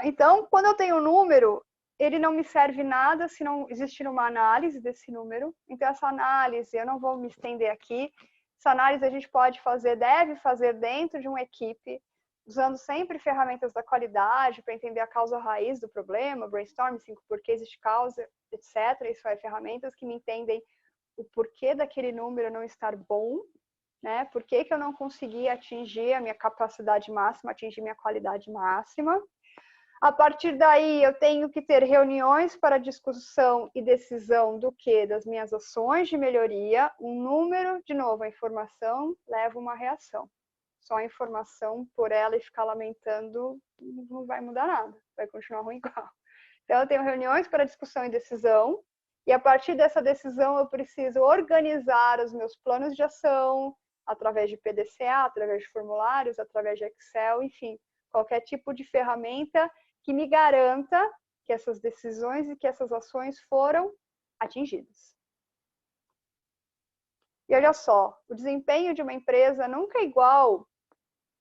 Então, quando eu tenho um número, ele não me serve nada se não existir uma análise desse número. Então, essa análise, eu não vou me estender aqui. Essa análise a gente pode fazer, deve fazer dentro de uma equipe, usando sempre ferramentas da qualidade para entender a causa raiz do problema, brainstorm, 5 porquês de causa, etc. Isso é ferramentas que me entendem o porquê daquele número não estar bom, né? Por que eu não consegui atingir a minha capacidade máxima, atingir minha qualidade máxima. A partir daí, eu tenho que ter reuniões para discussão e decisão do quê? Das minhas ações de melhoria. Um número, de novo, a informação leva uma reação. Só a informação por ela e ficar lamentando não vai mudar nada, vai continuar ruim igual. Então, eu tenho reuniões para discussão e decisão, e a partir dessa decisão eu preciso organizar os meus planos de ação, através de PDCA, através de formulários, através de Excel, enfim, qualquer tipo de ferramenta que me garanta que essas decisões e que essas ações foram atingidas. E olha só, o desempenho de uma empresa nunca é igual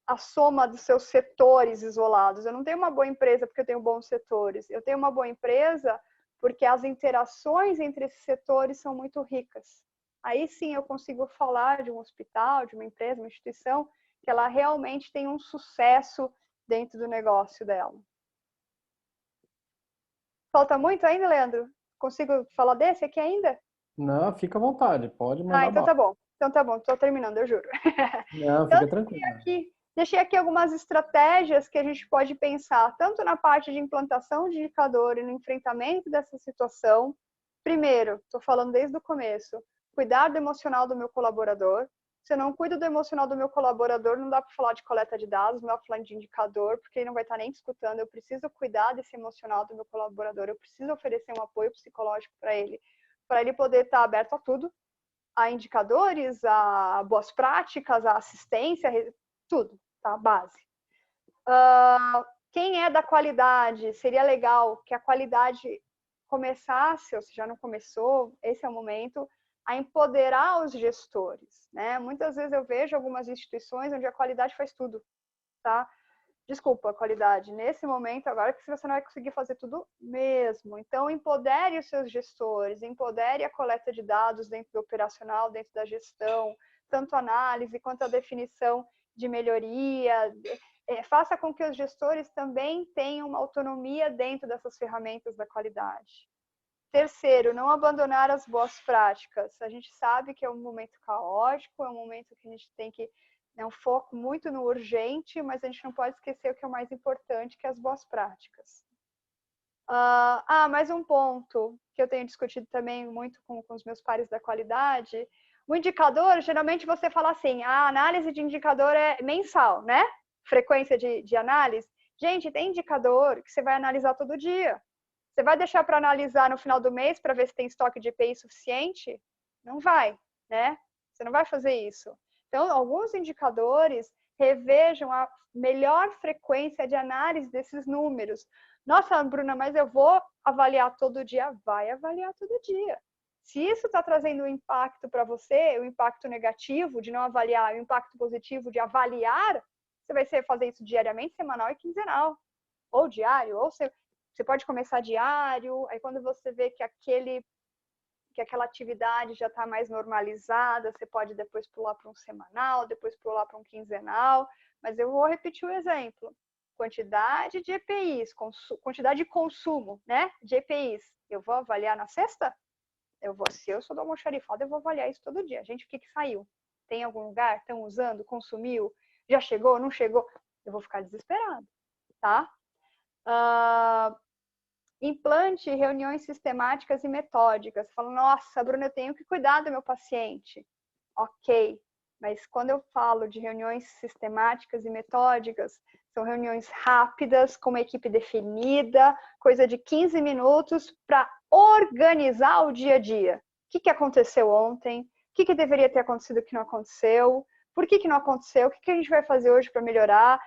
à soma dos seus setores isolados. Eu não tenho uma boa empresa porque eu tenho bons setores. Eu tenho uma boa empresa porque as interações entre esses setores são muito ricas. Aí sim eu consigo falar de um hospital, de uma empresa, uma instituição, que ela realmente tem um sucesso dentro do negócio dela. Falta muito ainda, Leandro? Consigo falar desse aqui ainda? Não, fica à vontade, pode mandar então tá bom. Então tá bom, estou terminando, eu juro. Não, Então, fica tranquilo. deixei aqui algumas estratégias que a gente pode pensar, tanto na parte de implantação de indicador e no enfrentamento dessa situação. Primeiro, estou falando desde o começo, cuidar do emocional do meu colaborador. Se eu não cuido do emocional do meu colaborador, não dá para falar de coleta de dados, não dá para falar de indicador, porque ele não vai estar nem escutando. Eu preciso cuidar desse emocional do meu colaborador, eu preciso oferecer um apoio psicológico para ele poder estar aberto a tudo, a indicadores, a boas práticas, a assistência, tudo, tá? Base. Quem é da qualidade, seria legal que a qualidade começasse, ou se já não começou, esse é o momento, a empoderar os gestores, né? Muitas vezes eu vejo algumas instituições onde a qualidade faz tudo, tá? Desculpa, qualidade, nesse momento agora que você não vai conseguir fazer tudo mesmo. Então, empodere os seus gestores, empodere a coleta de dados dentro do operacional, dentro da gestão, tanto a análise quanto a definição de melhoria. Faça com que os gestores também tenham uma autonomia dentro dessas ferramentas da qualidade. Terceiro, não abandonar as boas práticas. A gente sabe que é um momento caótico, é um momento que a gente tem que um foco muito no urgente, mas a gente não pode esquecer o que é o mais importante, que é as boas práticas. Mais um ponto que eu tenho discutido também muito com os meus pares da qualidade. O indicador, geralmente você fala assim, a análise de indicador é mensal, né? Frequência de análise. Gente, tem indicador que você vai analisar todo dia. Você vai deixar para analisar no final do mês para ver se tem estoque de EPI suficiente? Não vai, né? Você não vai fazer isso. Então, alguns indicadores revejam a melhor frequência de análise desses números. Nossa, Bruna, mas eu vou avaliar todo dia? Vai avaliar todo dia. Se isso está trazendo um impacto para você, o impacto negativo de não avaliar, o impacto positivo de avaliar, você vai fazer isso diariamente, semanal e quinzenal. Ou diário, ou você pode começar diário, aí quando você vê que aquela atividade já está mais normalizada, você pode depois pular para um semanal, depois pular para um quinzenal, mas eu vou repetir o exemplo. Quantidade de EPIs, quantidade de consumo, né, de EPIs, eu vou avaliar na sexta? Se eu sou do almoxarifado, eu vou avaliar isso todo dia. Gente, o que saiu? Tem algum lugar? Estão usando? Consumiu? Já chegou? Não chegou? Eu vou ficar desesperado, tá? Implante reuniões sistemáticas e metódicas. Fala, nossa, Bruna, eu tenho que cuidar do meu paciente. Ok, mas quando eu falo de reuniões sistemáticas e metódicas, são reuniões rápidas, com uma equipe definida, coisa de 15 minutos para organizar o dia a dia. que aconteceu ontem, o que deveria ter acontecido que não aconteceu, por que não aconteceu, o que a gente vai fazer hoje para melhorar.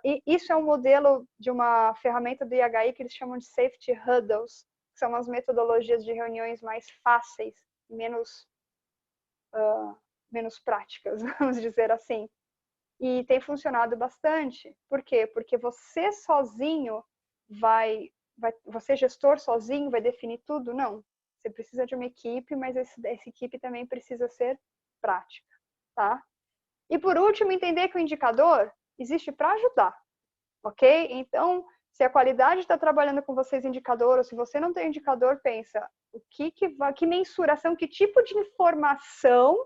E isso é um modelo de uma ferramenta do IHI que eles chamam de Safety Huddles, que são as metodologias de reuniões mais fáceis, menos práticas, vamos dizer assim. E tem funcionado bastante. Por quê? Porque você sozinho você gestor sozinho vai definir tudo? Não. Você precisa de uma equipe, mas essa equipe também precisa ser prática, tá? E por último, entender que o indicador existe para ajudar, ok? Então, se a qualidade está trabalhando com vocês indicador, ou se você não tem indicador, pensa, que mensuração, que tipo de informação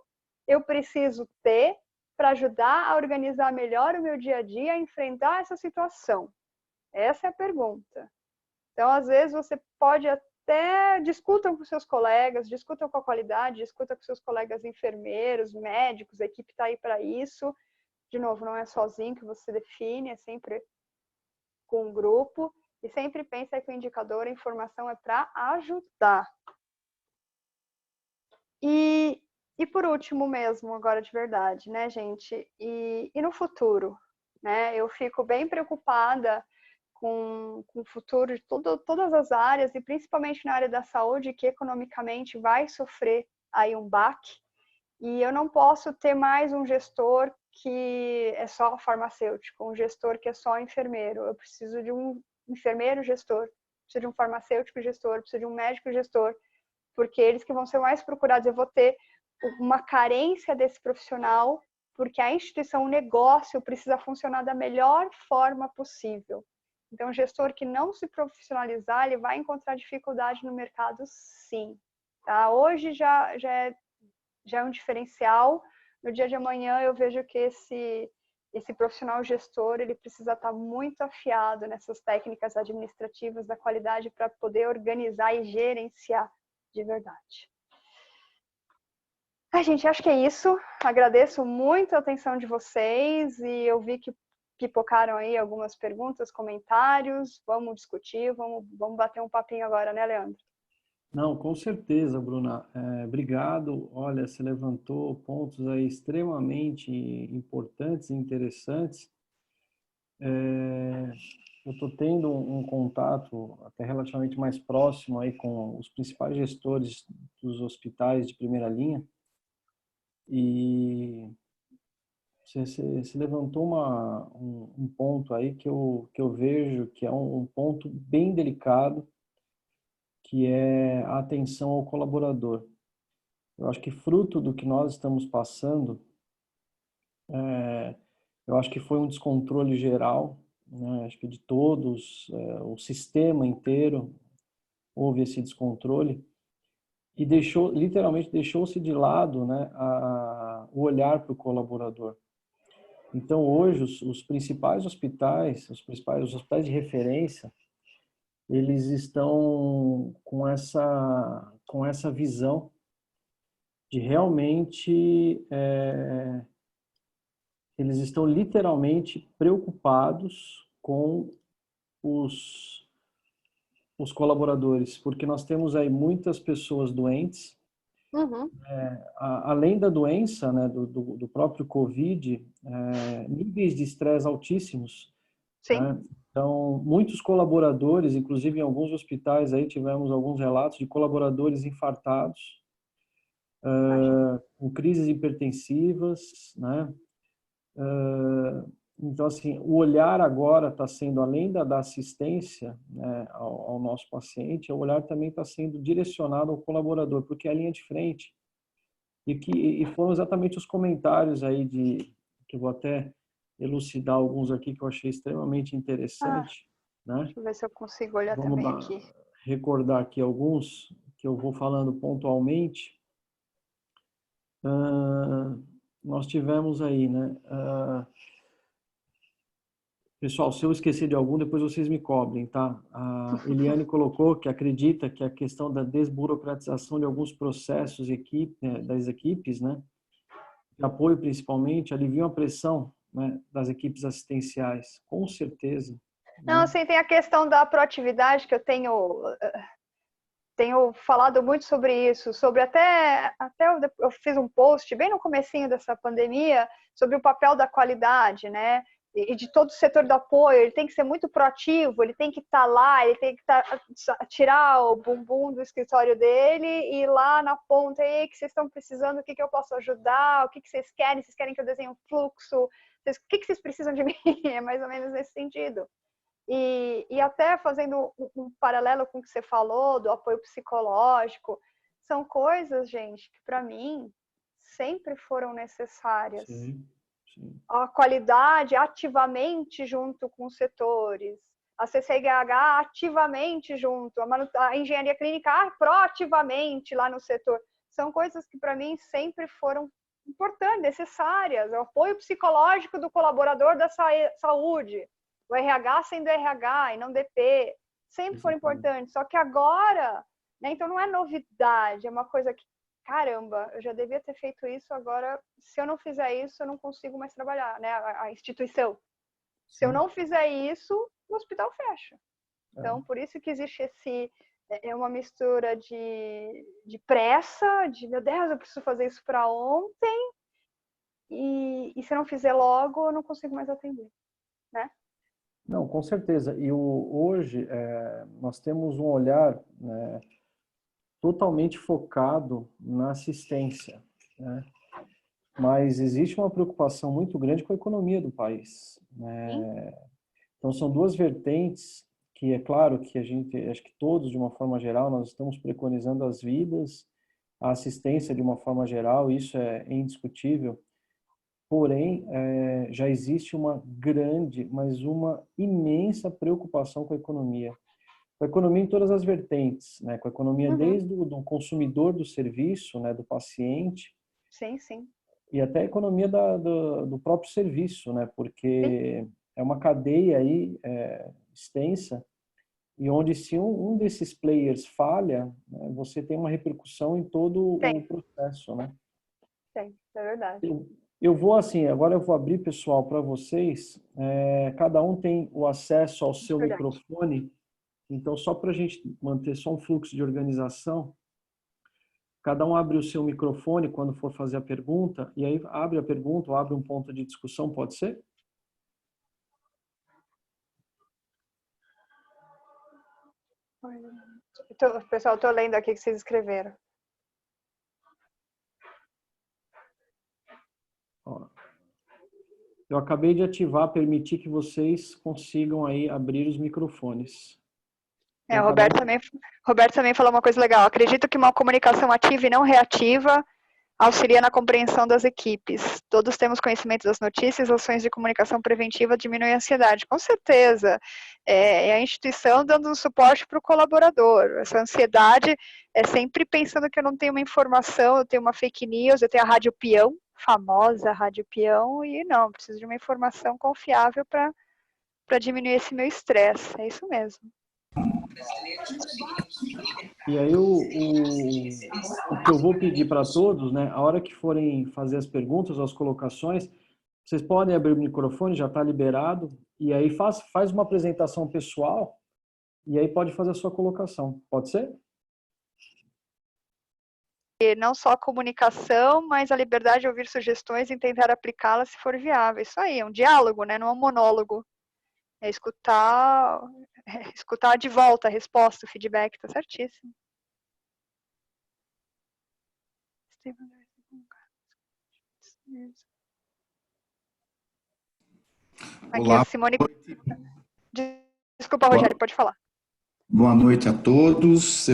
eu preciso ter para ajudar a organizar melhor o meu dia a dia, a enfrentar essa situação? Essa é a pergunta. Então, às vezes, você pode até discutam com seus colegas, discutam com a qualidade, discutam com seus colegas enfermeiros, médicos, a equipe está aí para isso. De novo, não é sozinho que você define, é sempre com um grupo. E sempre pensa que o indicador, a informação é para ajudar. E por último mesmo, agora de verdade, né, gente? E no futuro, né? Eu fico bem preocupada com o futuro de todas as áreas, e principalmente na área da saúde, que economicamente vai sofrer aí um baque. E eu não posso ter mais um gestor que é só farmacêutico, um gestor que é só enfermeiro. Eu preciso de um enfermeiro gestor, preciso de um farmacêutico gestor, preciso de um médico gestor, porque eles que vão ser mais procurados. Eu vou ter uma carência desse profissional, porque a instituição, o negócio precisa funcionar da melhor forma possível. Então, o gestor que não se profissionalizar, ele vai encontrar dificuldade no mercado, sim. Tá? Hoje já é um diferencial. No dia de amanhã, eu vejo que esse profissional gestor, ele precisa estar muito afiado nessas técnicas administrativas da qualidade para poder organizar e gerenciar de verdade. Gente, acho que é isso. Agradeço muito a atenção de vocês e eu vi que pipocaram aí algumas perguntas, comentários. Vamos discutir, vamos bater um papinho agora, né, Leandro? Não, com certeza, Bruna. Obrigado. Olha, você levantou pontos aí extremamente importantes e interessantes. Eu estou tendo um contato até relativamente mais próximo aí com os principais gestores dos hospitais de primeira linha, e você levantou um ponto aí que eu vejo que é um ponto bem delicado, que é a atenção ao colaborador. Eu acho que fruto do que nós estamos passando, eu acho que foi um descontrole geral, né? Acho que de todos, o sistema inteiro houve esse descontrole e literalmente deixou-se de lado, né, o olhar para o colaborador. Então hoje os principais hospitais, os hospitais de referência, eles estão com essa visão de realmente eles estão literalmente preocupados com os colaboradores, porque nós temos aí muitas pessoas doentes. Uhum. Além da doença, né, do próprio Covid, níveis de estresse altíssimos. Sim. Né? Então, muitos colaboradores, inclusive em alguns hospitais, aí tivemos alguns relatos de colaboradores infartados, com crises hipertensivas, né? Então, assim, o olhar agora está sendo, além da assistência, né, ao nosso paciente, o olhar também está sendo direcionado ao colaborador, porque é a linha de frente. E foram exatamente os comentários aí que eu vou até elucidar alguns aqui que eu achei extremamente interessante, né? Deixa eu ver se eu consigo olhar Vamos também aqui. recordar aqui alguns que eu vou falando pontualmente. Nós tivemos aí, né? Pessoal, se eu esquecer de algum, depois vocês me cobrem, tá? A Eliane colocou que acredita que a questão da desburocratização de alguns processos das equipes, né? De apoio principalmente, aliviam a pressão, né, das equipes assistenciais, com certeza. Não, Né? assim, tem a questão da proatividade que eu tenho tenho falado muito sobre isso, sobre até eu fiz um post bem no comecinho dessa pandemia sobre o papel da qualidade, né? E de todo o setor do apoio, ele tem que ser muito proativo, ele tem que estar lá, ele tem que tirar o bumbum do escritório dele e ir lá na ponta, aí, que vocês estão precisando, o que eu posso ajudar, o que vocês querem que eu desenhe um fluxo, o que vocês precisam de mim, é mais ou menos nesse sentido. E até fazendo um paralelo com o que você falou, do apoio psicológico, são coisas, gente, que para mim sempre foram necessárias. Sim, sim. A qualidade ativamente junto com os setores, a CCGH ativamente junto, a engenharia clínica proativamente lá no setor. São coisas que para mim sempre foram importantes, necessárias. O apoio psicológico do colaborador da saúde, o RH sendo RH e não DP, sempre foram importantes. Só que agora, né, então não é novidade, é uma coisa que, caramba, eu já devia ter feito isso, agora, se eu não fizer isso, eu não consigo mais trabalhar, né, a instituição. Se eu não fizer isso, o hospital fecha. Então, por isso que existe uma mistura de pressa, de, meu Deus, eu preciso fazer isso para ontem, e se eu não fizer logo, eu não consigo mais atender, né? Não, com certeza. E hoje nós temos um olhar, né, totalmente focado na assistência, né? Mas existe uma preocupação muito grande com a economia do país, né? Então são duas vertentes que é claro que acho que todos de uma forma geral nós estamos preconizando as vidas, a assistência de uma forma geral, isso é indiscutível. Porém, já existe uma grande, mas uma imensa preocupação com a economia. Com a economia em todas as vertentes, né? Com a economia desde o do consumidor do serviço, né? Do paciente. Sim, sim. E até a economia do próprio serviço, né? Porque é uma cadeia aí extensa e onde se um desses players falha, né, você tem uma repercussão em todo o processo, né? Sim, é verdade. Eu vou assim, agora eu vou abrir, pessoal, para vocês. Cada um tem o acesso ao seu microfone. Então, só para a gente manter só um fluxo de organização, cada um abre o seu microfone quando for fazer a pergunta, e aí abre a pergunta ou abre um ponto de discussão, pode ser? Pessoal, estou lendo aqui o que vocês escreveram. Eu acabei de ativar, permitir que vocês consigam aí abrir os microfones. O Roberto também falou uma coisa legal. Acredito que uma comunicação ativa e não reativa auxilia na compreensão das equipes. Todos temos conhecimento das notícias, ações de comunicação preventiva diminuem a ansiedade. Com certeza. É a instituição dando suporte para o colaborador. Essa ansiedade é sempre pensando que eu não tenho uma informação, eu tenho uma fake news, eu tenho a rádio peão, famosa rádio peão, e não, preciso de uma informação confiável para diminuir esse meu estresse. É isso mesmo. E aí o que eu vou pedir para todos, né, a hora que forem fazer as perguntas, as colocações, vocês podem abrir o microfone, já está liberado, e aí faz uma apresentação pessoal, e aí pode fazer a sua colocação. Pode ser? E não só a comunicação, mas a liberdade de ouvir sugestões e tentar aplicá-las se for viável. Isso aí, é um diálogo, né? Não é um monólogo. É escutar de volta a resposta, o feedback, tá certíssimo. Aqui Olá. A Simone. Desculpa, Rogério, pode falar. Boa noite a todos.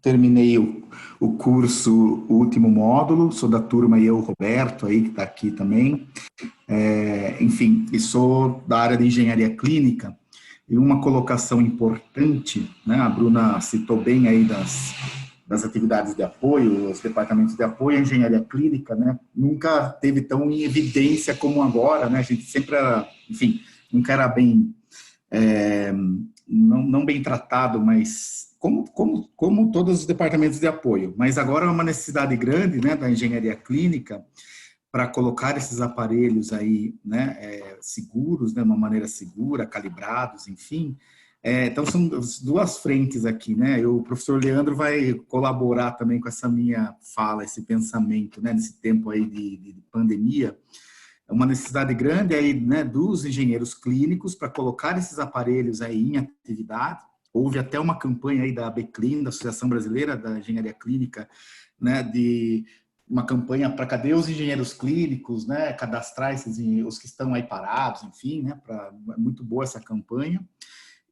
Terminei o curso, o último módulo, sou da turma e eu, Roberto, aí que está aqui também. Enfim, e sou da área de engenharia clínica. E uma colocação importante, né? A Bruna citou bem aí das atividades de apoio, os departamentos de apoio à engenharia clínica, né? Nunca teve tão em evidência como agora, né? A gente sempre era, enfim, nunca era bem, não bem tratado, mas como todos os departamentos de apoio. Mas agora é uma necessidade grande, né, da engenharia clínica para colocar esses aparelhos aí, né, seguros, né, de uma maneira segura, calibrados, enfim, Então, são duas frentes aqui, né? O professor Leandro vai colaborar também com essa minha fala, esse pensamento, né? Nesse tempo aí de pandemia, é uma necessidade grande aí, né, dos engenheiros clínicos para colocar esses aparelhos aí em atividade. Houve até uma campanha aí da ABCLIN, da Associação Brasileira da Engenharia Clínica, né, de uma campanha para cadê os engenheiros clínicos, né, cadastrar os que estão aí parados, enfim, né, é muito boa essa campanha.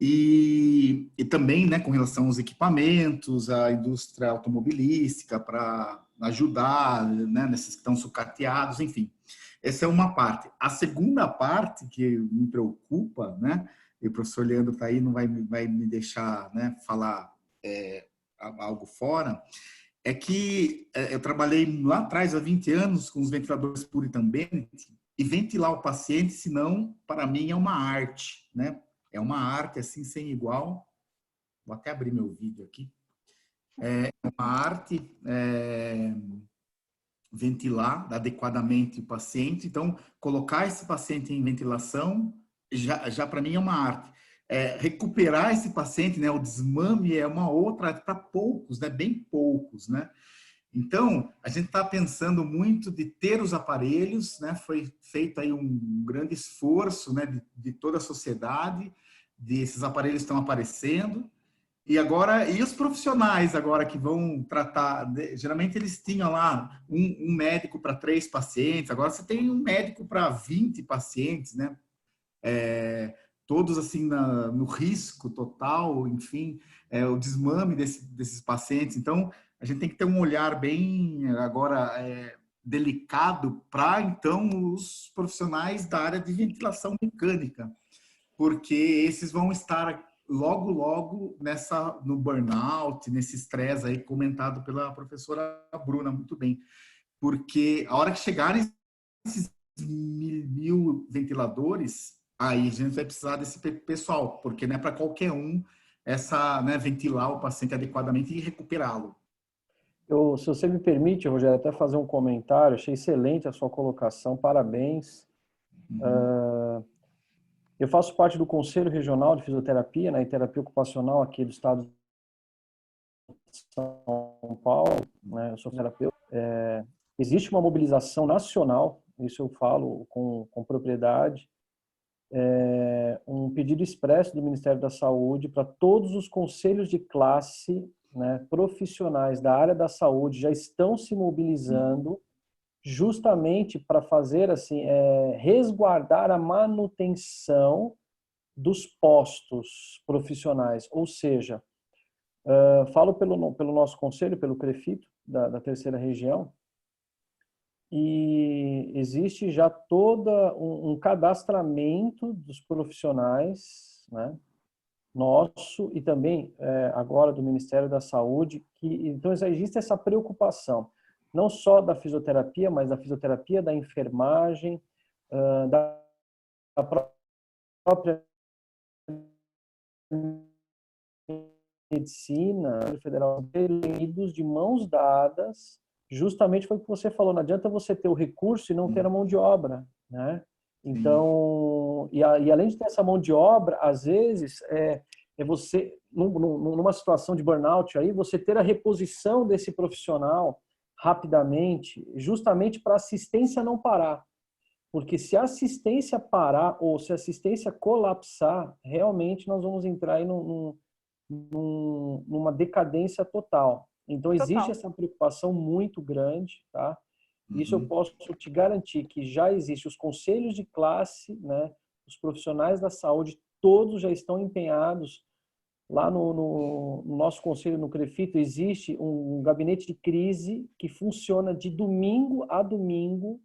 E também, né, com relação aos equipamentos, à indústria automobilística, para ajudar, né, nesses que estão sucateados, enfim. Essa é uma parte. A segunda parte que me preocupa, né, e o professor Leandro está aí, não vai me deixar, né, falar algo fora, é que eu trabalhei lá atrás, há 20 anos, com os ventiladores Puritan Bennett, e ventilar o paciente, senão, para mim, é uma arte, né? É uma arte, assim, sem igual. Vou até abrir meu vídeo aqui. É uma arte ventilar adequadamente o paciente. Então, colocar esse paciente em ventilação, já para mim, é uma arte. Recuperar esse paciente, né? O desmame é uma outra arte para poucos, né? Bem poucos, né? Então, a gente está pensando muito de ter os aparelhos, né? Foi feito aí um grande esforço, né, de toda a sociedade, esses aparelhos estão aparecendo. E agora, e os profissionais agora que vão tratar, geralmente eles tinham lá um médico para 3 pacientes, agora você tem um médico para 20 pacientes, né? Todos assim no risco total, enfim, o desmame desses pacientes. Então, a gente tem que ter um olhar bem agora delicado para então os profissionais da área de ventilação mecânica, porque esses vão estar logo no burnout, nesse estresse aí comentado pela professora Bruna muito bem, porque a hora que chegarem esses mil ventiladores, aí a gente vai precisar desse pessoal, porque não é para qualquer um né, ventilar o paciente adequadamente e recuperá-lo. Se você me permite, Rogério, até fazer um comentário, achei excelente a sua colocação, parabéns. Eu faço parte do Conselho Regional de Fisioterapia, né, e Terapia Ocupacional aqui do estado de São Paulo, né, eu sou fisioterapeuta. Existe uma mobilização nacional, isso eu falo com propriedade, um pedido expresso do Ministério da Saúde para todos os conselhos de classe, né, profissionais da área da saúde já estão se mobilizando justamente para fazer assim, resguardar a manutenção dos postos profissionais, ou seja, falo pelo nosso conselho, pelo CREFITO da terceira região, e existe já todo um cadastramento dos profissionais, né, nosso e também agora do Ministério da Saúde, então existe essa preocupação, não só da fisioterapia, mas da fisioterapia, da enfermagem, da própria medicina federal, de mãos dadas. Justamente foi o que você falou, não adianta você ter o recurso e não ter a mão de obra, né? Então, e além de ter essa mão de obra, às vezes você, numa situação de burnout aí, você ter a reposição desse profissional rapidamente, justamente para a assistência não parar. Porque se a assistência parar ou se a assistência colapsar, realmente nós vamos entrar aí numa decadência total. Então, existe essa preocupação muito grande, tá? Isso eu posso te garantir que já existe os conselhos de classe, né? Os profissionais da saúde, todos já estão empenhados. Lá no nosso conselho, no CREFITO, existe um gabinete de crise que funciona de domingo a domingo,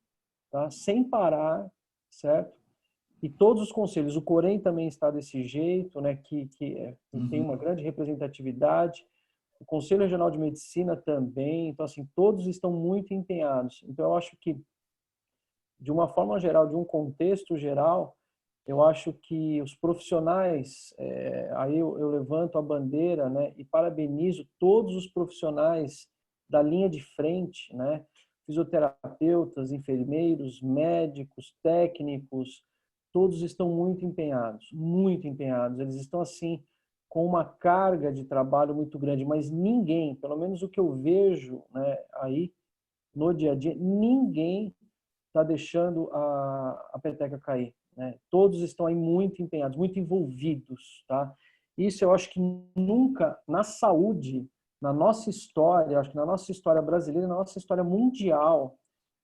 tá? Sem parar, certo? E todos os conselhos, o Corém também está desse jeito, né? Que tem uma grande representatividade. O Conselho Regional de Medicina também. Então, assim, todos estão muito empenhados. Então, eu acho que, de uma forma geral, de um contexto geral, eu acho que os profissionais, aí eu levanto a bandeira, né, e parabenizo todos os profissionais da linha de frente, né, fisioterapeutas, enfermeiros, médicos, técnicos, todos estão muito empenhados, muito empenhados. Eles estão, assim, com uma carga de trabalho muito grande, mas ninguém, pelo menos o que eu vejo, né, aí no dia a dia, ninguém está deixando a peteca cair, né? Todos estão aí muito empenhados, muito envolvidos, tá? Isso eu acho que nunca na saúde, na nossa história, acho que na nossa história brasileira, na nossa história mundial,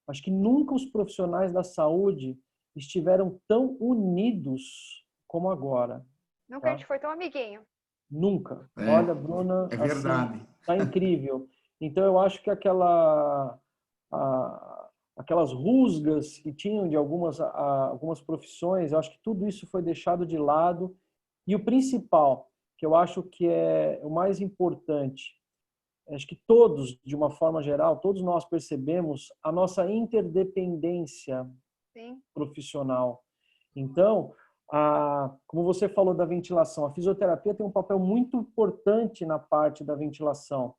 acho que nunca os profissionais da saúde estiveram tão unidos como agora, Nunca a tá? gente foi tão amiguinho. Nunca. É, Olha, Bruna, é assim, verdade. tá incrível. Então eu acho que aquelas rusgas que tinham de algumas profissões, eu acho que tudo isso foi deixado de lado. E o principal, que eu acho que é o mais importante, acho que todos, de uma forma geral, todos nós percebemos a nossa interdependência Sim. profissional. Então, como você falou da ventilação, a fisioterapia tem um papel muito importante na parte da ventilação,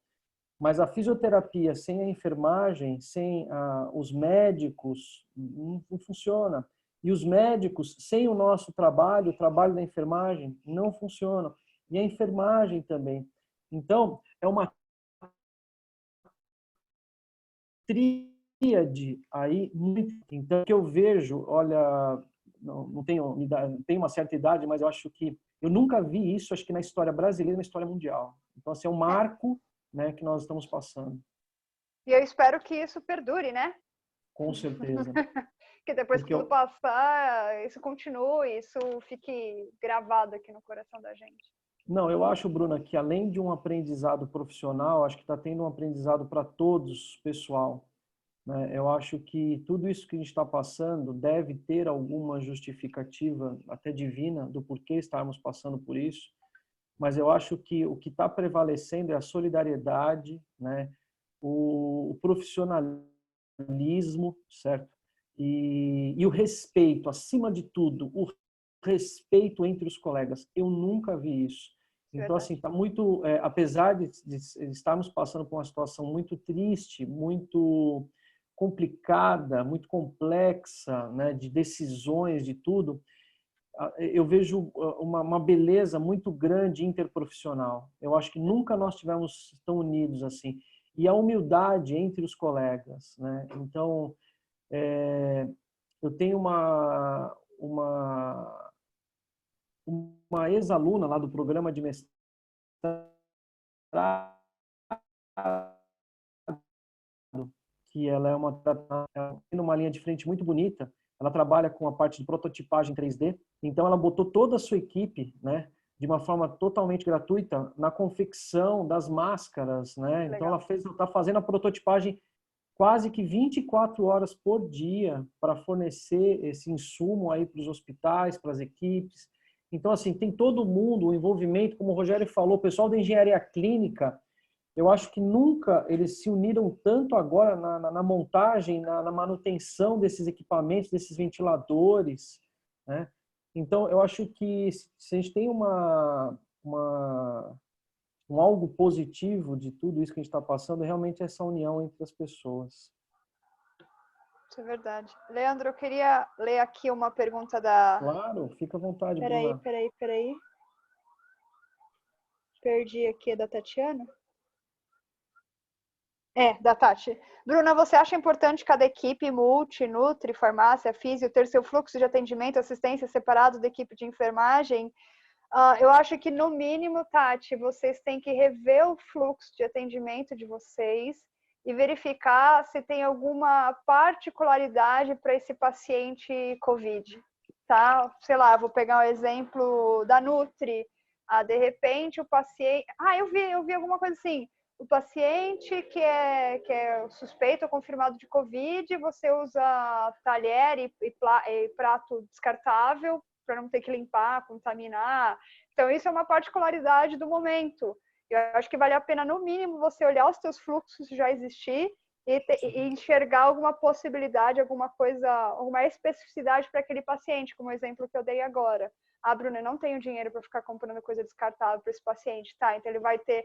mas a fisioterapia sem a enfermagem, sem os médicos, não funciona. E os médicos, sem o nosso trabalho, o trabalho da enfermagem, não funciona. E a enfermagem também. Então, é uma tríade aí muito. Então, o que eu vejo, olha, não tenho uma certa idade, mas eu acho que eu nunca vi isso, acho que na história brasileira e na história mundial. Então, assim, é um marco, né, que nós estamos passando. E eu espero que isso perdure, né? Com certeza. Que depois que Porque tudo passar, isso continue, isso fique gravado aqui no coração da gente. não, eu acho, Bruna, que além de um aprendizado profissional, acho que está tendo um aprendizado para todos, pessoal, né? Eu acho que tudo isso que a gente está passando deve ter alguma justificativa, até divina, do porquê estarmos passando por isso. Mas eu acho que o que está prevalecendo é a solidariedade, né? O profissionalismo, certo? E o respeito, acima de tudo, o respeito entre os colegas. Eu nunca vi isso. Então, assim, está muito, apesar de estarmos passando por uma situação muito triste, muito complicada, muito complexa, né, de decisões, de tudo, eu vejo uma beleza muito grande interprofissional. Eu acho que nunca nós tivemos tão unidos assim. E a humildade entre os colegas, né? Então, eu tenho uma ex-aluna lá do programa de mestrado que ela é uma linha de frente muito bonita. Ela trabalha com a parte de prototipagem 3D. Então, ela botou toda a sua equipe, né, de uma forma totalmente gratuita na confecção das máscaras, né? Então, ela está fazendo a prototipagem quase que 24 horas por dia para fornecer esse insumo aí para os hospitais, para as equipes. Então, assim, tem todo mundo, o envolvimento, como o Rogério falou, o pessoal da engenharia clínica, eu acho que nunca eles se uniram tanto agora na montagem, na manutenção desses equipamentos, desses ventiladores, né? Então, eu acho que se a gente tem um algo positivo de tudo isso que a gente está passando, realmente é essa união entre as pessoas. Isso é verdade. Leandro, eu queria ler aqui uma pergunta da... Claro, fica à vontade, Bruna. Peraí. Perdi aqui, da Tatiana. Da Tati. Bruna, você acha importante cada equipe, multi, nutri, farmácia, físio, ter seu fluxo de atendimento, assistência separado da equipe de enfermagem? Eu acho que, no mínimo, Tati, vocês têm que rever o fluxo de atendimento de vocês e verificar se tem alguma particularidade para esse paciente COVID, tá? Sei lá, vou pegar o exemplo da Nutri. De repente, o paciente... eu vi alguma coisa assim. O paciente que é suspeito ou confirmado de COVID, você usa talher e prato descartável para não ter que limpar, contaminar. Então, isso é uma particularidade do momento. Eu acho que vale a pena, no mínimo, você olhar os seus fluxos já existir e enxergar alguma possibilidade, alguma coisa, alguma especificidade para aquele paciente, como o exemplo que eu dei agora. Bruna, eu não tenho dinheiro para ficar comprando coisa descartável para esse paciente, tá? Então, ele vai ter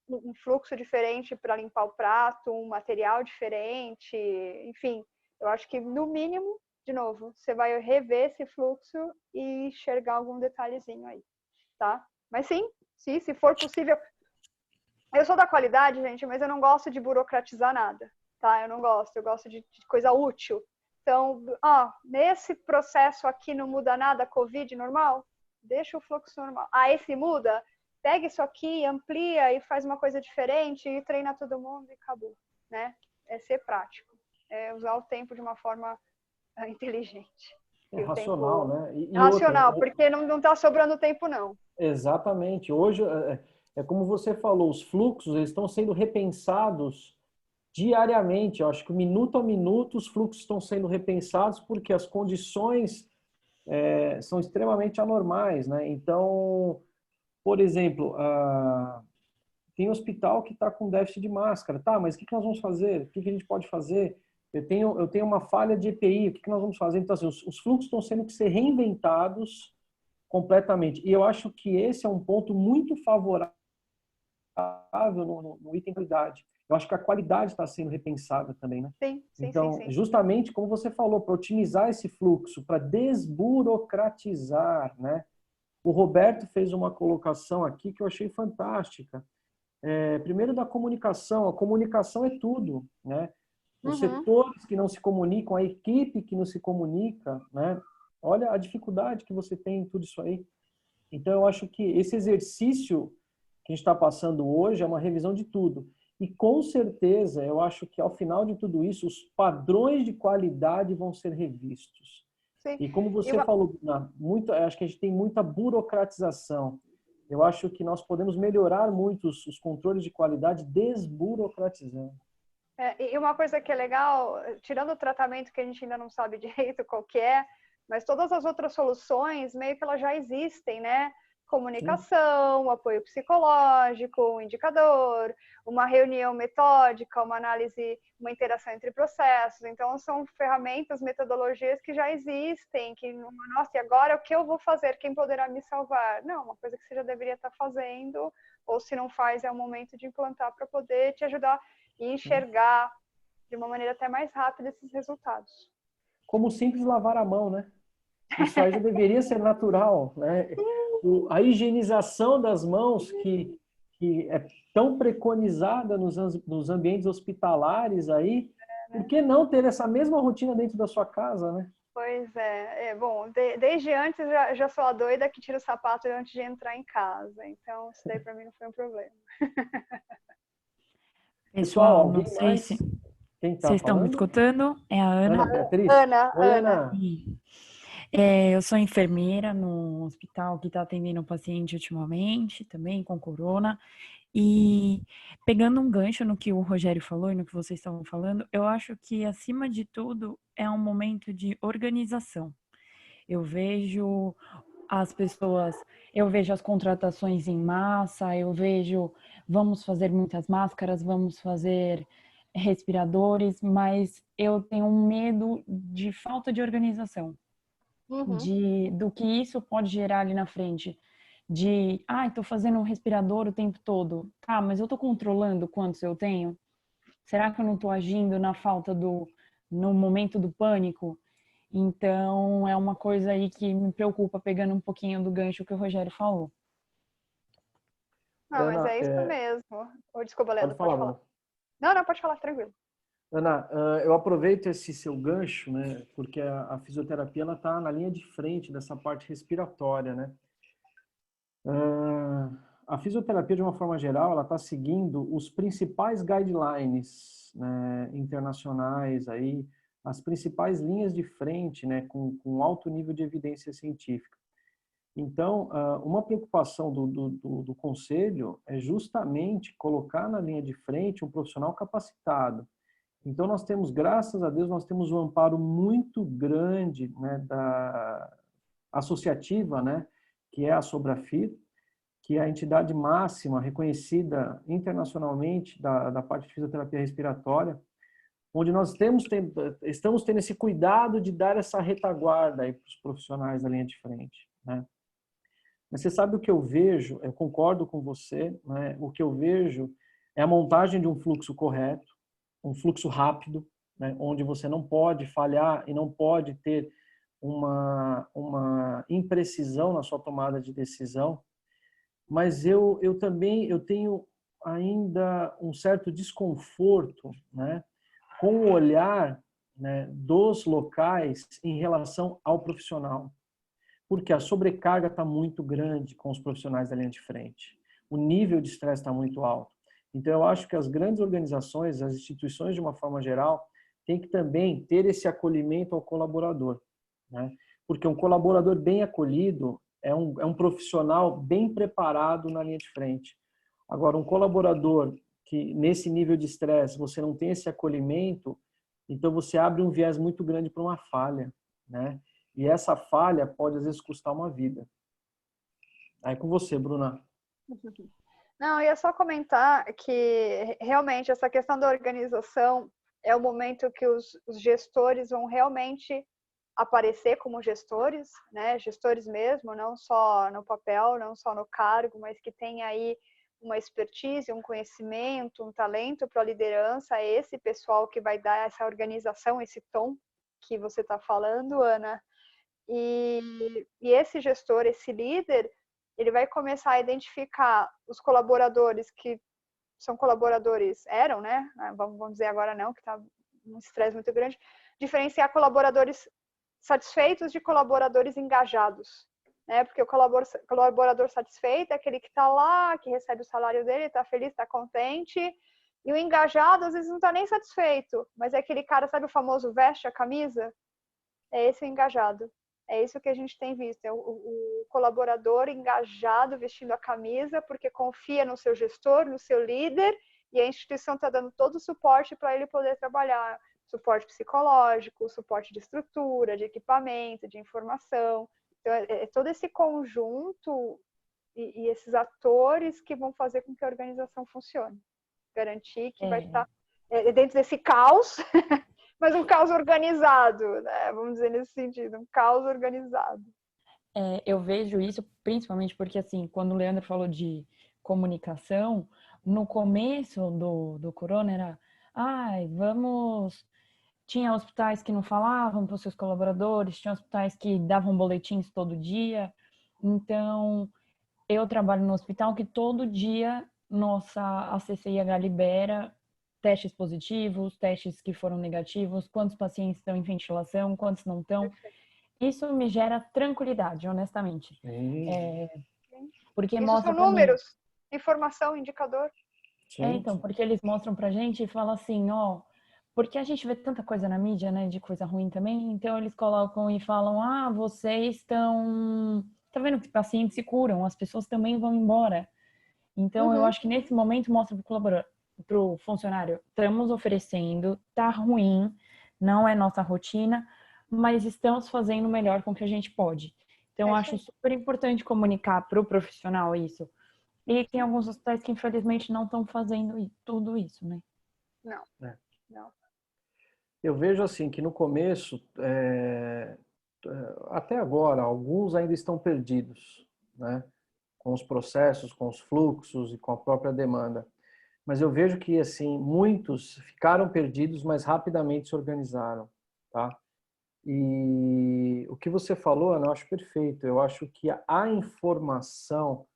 um fluxo diferente para limpar o prato, um material diferente, enfim. Eu acho que, no mínimo, de novo, você vai rever esse fluxo e enxergar algum detalhezinho aí, tá? Mas sim, Sim, se for possível. Eu sou da qualidade, gente, mas eu não gosto de burocratizar nada, tá? Eu gosto de coisa útil. Então, nesse processo aqui não muda nada, Covid normal, deixa o fluxo normal. Esse muda, pega isso aqui, amplia e faz uma coisa diferente e treina todo mundo e acabou, né? É ser prático, é usar o tempo de uma forma inteligente. É racional, né? Racional, porque não está sobrando tempo, não. Exatamente. Hoje, é como você falou, os fluxos eles estão sendo repensados diariamente. Eu acho que minuto a minuto os fluxos estão sendo repensados porque as condições são extremamente anormais, né? Então, por exemplo, tem hospital que está com déficit de máscara. Tá, mas o que nós vamos fazer? O que a gente pode fazer? Eu tenho uma falha de EPI, o que nós vamos fazer? Então, assim, os fluxos estão tendo que ser reinventados completamente. E eu acho que esse é um ponto muito favorável no item qualidade. Eu acho que a qualidade está sendo repensada também, né? Sim. Então, justamente como você falou, para otimizar esse fluxo, para desburocratizar, né? O Roberto fez uma colocação aqui que eu achei fantástica. Primeiro da comunicação. A comunicação é tudo, né? Os setores que não se comunicam, a equipe que não se comunica, né? Olha a dificuldade que você tem em tudo isso aí. Então, eu acho que esse exercício que a gente está passando hoje é uma revisão de tudo. E, com certeza, eu acho que, ao final de tudo isso, os padrões de qualidade vão ser revistos. Sim. E, como você falou, acho que a gente tem muita burocratização. Eu acho que nós podemos melhorar muito os controles de qualidade desburocratizando. E uma coisa que é legal, tirando o tratamento que a gente ainda não sabe direito qual que é, mas todas as outras soluções meio que elas já existem, né? Comunicação, apoio psicológico, um indicador, uma reunião metódica, uma análise, uma interação entre processos. Então, são ferramentas, metodologias que já existem, que, nossa, e agora o que eu vou fazer? Quem poderá me salvar? Não, uma coisa que você já deveria estar fazendo, ou se não faz, é o momento de implantar para poder te ajudar a enxergar de uma maneira até mais rápida esses resultados. Como simples lavar a mão, né? Isso aí já deveria ser natural, né? A higienização das mãos que é tão preconizada nos ambientes hospitalares aí, por que não ter essa mesma rotina dentro da sua casa, né? Pois bom, desde antes já sou a doida que tira o sapato antes de entrar em casa, então isso daí para mim não foi um problema. Pessoal, não sei se quem tá vocês estão me escutando, é a Ana. Ana Beatriz? Oi, Ana. Eu sou enfermeira no hospital que está atendendo um paciente ultimamente, também com corona. E pegando um gancho no que o Rogério falou e no que vocês estavam falando, eu acho que, acima de tudo, é um momento de organização. Eu vejo as pessoas, eu vejo as contratações em massa, eu vejo, vamos fazer muitas máscaras, vamos fazer respiradores, mas eu tenho um medo de falta de organização. Do que isso pode gerar ali na frente, estou fazendo um respirador o tempo todo, tá, mas eu estou controlando quantos eu tenho? Será que eu não estou agindo no momento do pânico? Então, é uma coisa aí que me preocupa, pegando um pouquinho do gancho que o Rogério falou. Não, mas é isso mesmo. Desculpa, Leandro, pode falar. Não, pode falar, tranquilo. Ana, eu aproveito esse seu gancho, né, porque a fisioterapia ela está na linha de frente dessa parte respiratória, né? A fisioterapia, de uma forma geral, ela está seguindo os principais guidelines, né, internacionais, aí, as principais linhas de frente, né, com alto nível de evidência científica. Então, uma preocupação do Conselho é justamente colocar na linha de frente um profissional capacitado. Então, nós temos, graças a Deus, nós temos um amparo muito grande, né, da associativa, né, que é a Sobrafir, que é a entidade máxima reconhecida internacionalmente da parte de fisioterapia respiratória, onde nós estamos tendo esse cuidado de dar essa retaguarda aí para os profissionais da linha de frente, né? Mas você sabe o que eu vejo? Eu concordo com você, né? O que eu vejo é a montagem de um fluxo correto, um fluxo rápido, né, onde você não pode falhar e não pode ter uma imprecisão na sua tomada de decisão. mas eu também tenho ainda um certo desconforto, né, com o olhar, né, dos locais em relação ao profissional, porque a sobrecarga está muito grande com os profissionais da linha de frente. O nível de estresse está muito alto. Então, eu acho que as grandes organizações, as instituições de uma forma geral, têm que também ter esse acolhimento ao colaborador, né? Porque um colaborador bem acolhido é um profissional bem preparado na linha de frente. Agora, um colaborador que, nesse nível de estresse, você não tem esse acolhimento, então você abre um viés muito grande para uma falha, né? E essa falha pode, às vezes, custar uma vida. Aí com você, Bruna. Não, eu ia só comentar que realmente essa questão da organização é o momento que os gestores vão realmente aparecer como gestores, né? Gestores mesmo, não só no papel, não só no cargo, mas que tem aí uma expertise, um conhecimento, um talento para a liderança, é esse pessoal que vai dar essa organização, esse tom que você está falando, Ana. E esse gestor, esse líder, ele vai começar a identificar os colaboradores que são colaboradores, eram, né? Vamos dizer agora não, que está um estresse muito grande. Diferenciar colaboradores satisfeitos de colaboradores engajados, né? Porque o colaborador satisfeito é aquele que está lá, que recebe o salário dele, está feliz, está contente. E o engajado, às vezes, não está nem satisfeito, mas é aquele cara, sabe o famoso veste a camisa? É esse o engajado. É isso que a gente tem visto, é o colaborador engajado, vestindo a camisa, porque confia no seu gestor, no seu líder, e a instituição está dando todo o suporte para ele poder trabalhar. Suporte psicológico, suporte de estrutura, de equipamento, de informação. Então, é todo esse conjunto e esses atores que vão fazer com que a organização funcione. Garantir que vai estar dentro desse caos, mas um caos organizado, né? Vamos dizer nesse sentido, um caos organizado. Eu vejo isso principalmente porque, assim, quando o Leandro falou de comunicação, no começo do corona era, vamos... Tinha hospitais que não falavam para os seus colaboradores, tinha hospitais que davam boletins todo dia. Então, eu trabalho no hospital que todo dia nossa ACCIH libera testes positivos, testes que foram negativos, quantos pacientes estão em ventilação, quantos não estão. Isso me gera tranquilidade, honestamente. Porque isso mostra são para mim. números, informação, indicador. Então, porque eles mostram pra gente e falam assim, porque a gente vê tanta coisa na mídia, né, de coisa ruim também, então eles colocam e falam, vocês estão... Tá vendo que pacientes se curam, as pessoas também vão embora. Então, eu acho que nesse momento mostra pro colaborador, pro funcionário, estamos oferecendo, tá ruim, não é nossa rotina, mas estamos fazendo o melhor com o que a gente pode. Então, eu acho super importante comunicar pro profissional isso. E tem alguns hospitais que, infelizmente, não estão fazendo tudo isso, né? Não. Eu vejo assim que no começo, até agora, alguns ainda estão perdidos, né? Com os processos, com os fluxos e com a própria demanda. Mas eu vejo que assim muitos ficaram perdidos, mas rapidamente se organizaram, tá? E o que você falou, Ana, eu acho perfeito. Eu acho que a informação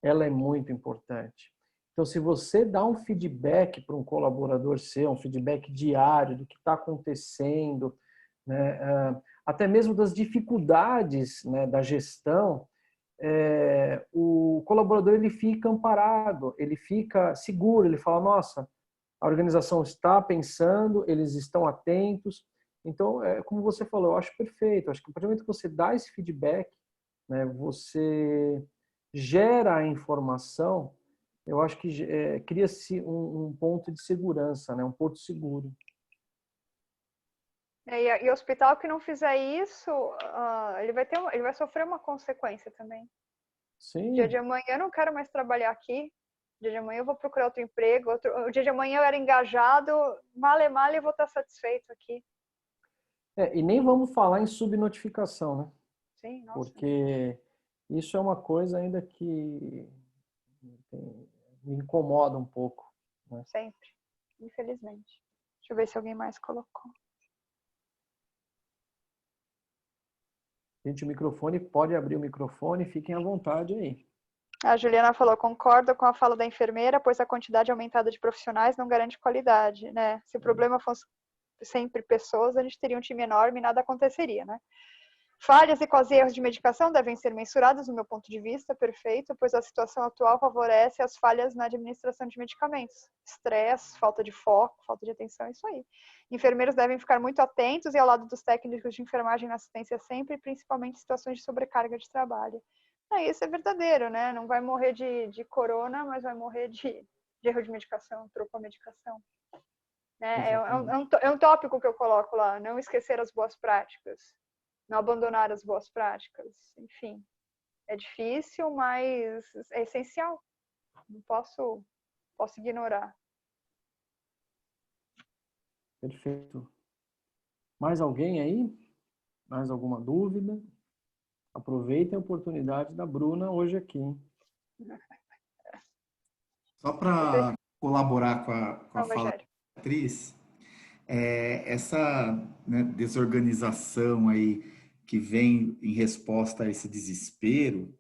ela é muito importante. Então, se você dá um feedback para um colaborador seu, um feedback diário do que está acontecendo, né, até mesmo das dificuldades, né, da gestão, o colaborador ele fica amparado, ele fica seguro, ele fala, nossa, a organização está pensando, eles estão atentos. Então, como você falou, eu acho perfeito. Eu acho que a partir do momento que você dá esse feedback, né, você gera a informação, eu acho que cria-se um ponto de segurança, né, um porto seguro. E o hospital que não fizer isso, ele vai sofrer uma consequência também. Sim. Dia de amanhã eu não quero mais trabalhar aqui. Dia de amanhã eu vou procurar outro emprego. O dia de amanhã eu era engajado, male eu vou estar satisfeito aqui. E nem vamos falar em subnotificação, né? Sim, nossa. Porque isso é uma coisa ainda que me incomoda um pouco. Né? Sempre, infelizmente. Deixa eu ver se alguém mais colocou. Gente, o microfone, pode abrir o microfone, fiquem à vontade aí. A Juliana falou, concordo com a fala da enfermeira, pois a quantidade aumentada de profissionais não garante qualidade, né? Se o problema fosse sempre pessoas, a gente teria um time enorme e nada aconteceria, né? Falhas e quase erros de medicação devem ser mensurados, no meu ponto de vista, perfeito, pois a situação atual favorece as falhas na administração de medicamentos. Estresse, falta de foco, falta de atenção, isso aí. Enfermeiros devem ficar muito atentos e ao lado dos técnicos de enfermagem na assistência sempre, principalmente em situações de sobrecarga de trabalho. Isso é verdadeiro, né? Não vai morrer de corona, mas vai morrer de erro de medicação, trocou a medicação. Né? É um tópico que eu coloco lá, não esquecer as boas práticas, não abandonar as boas práticas. Enfim, é difícil, mas é essencial. Não posso ignorar. Perfeito. Mais alguém aí? Mais alguma dúvida? Aproveitem a oportunidade da Bruna hoje aqui. Só para colaborar com a fala da Rogério. Beatriz, essa, né, desorganização aí que vem em resposta a esse desespero,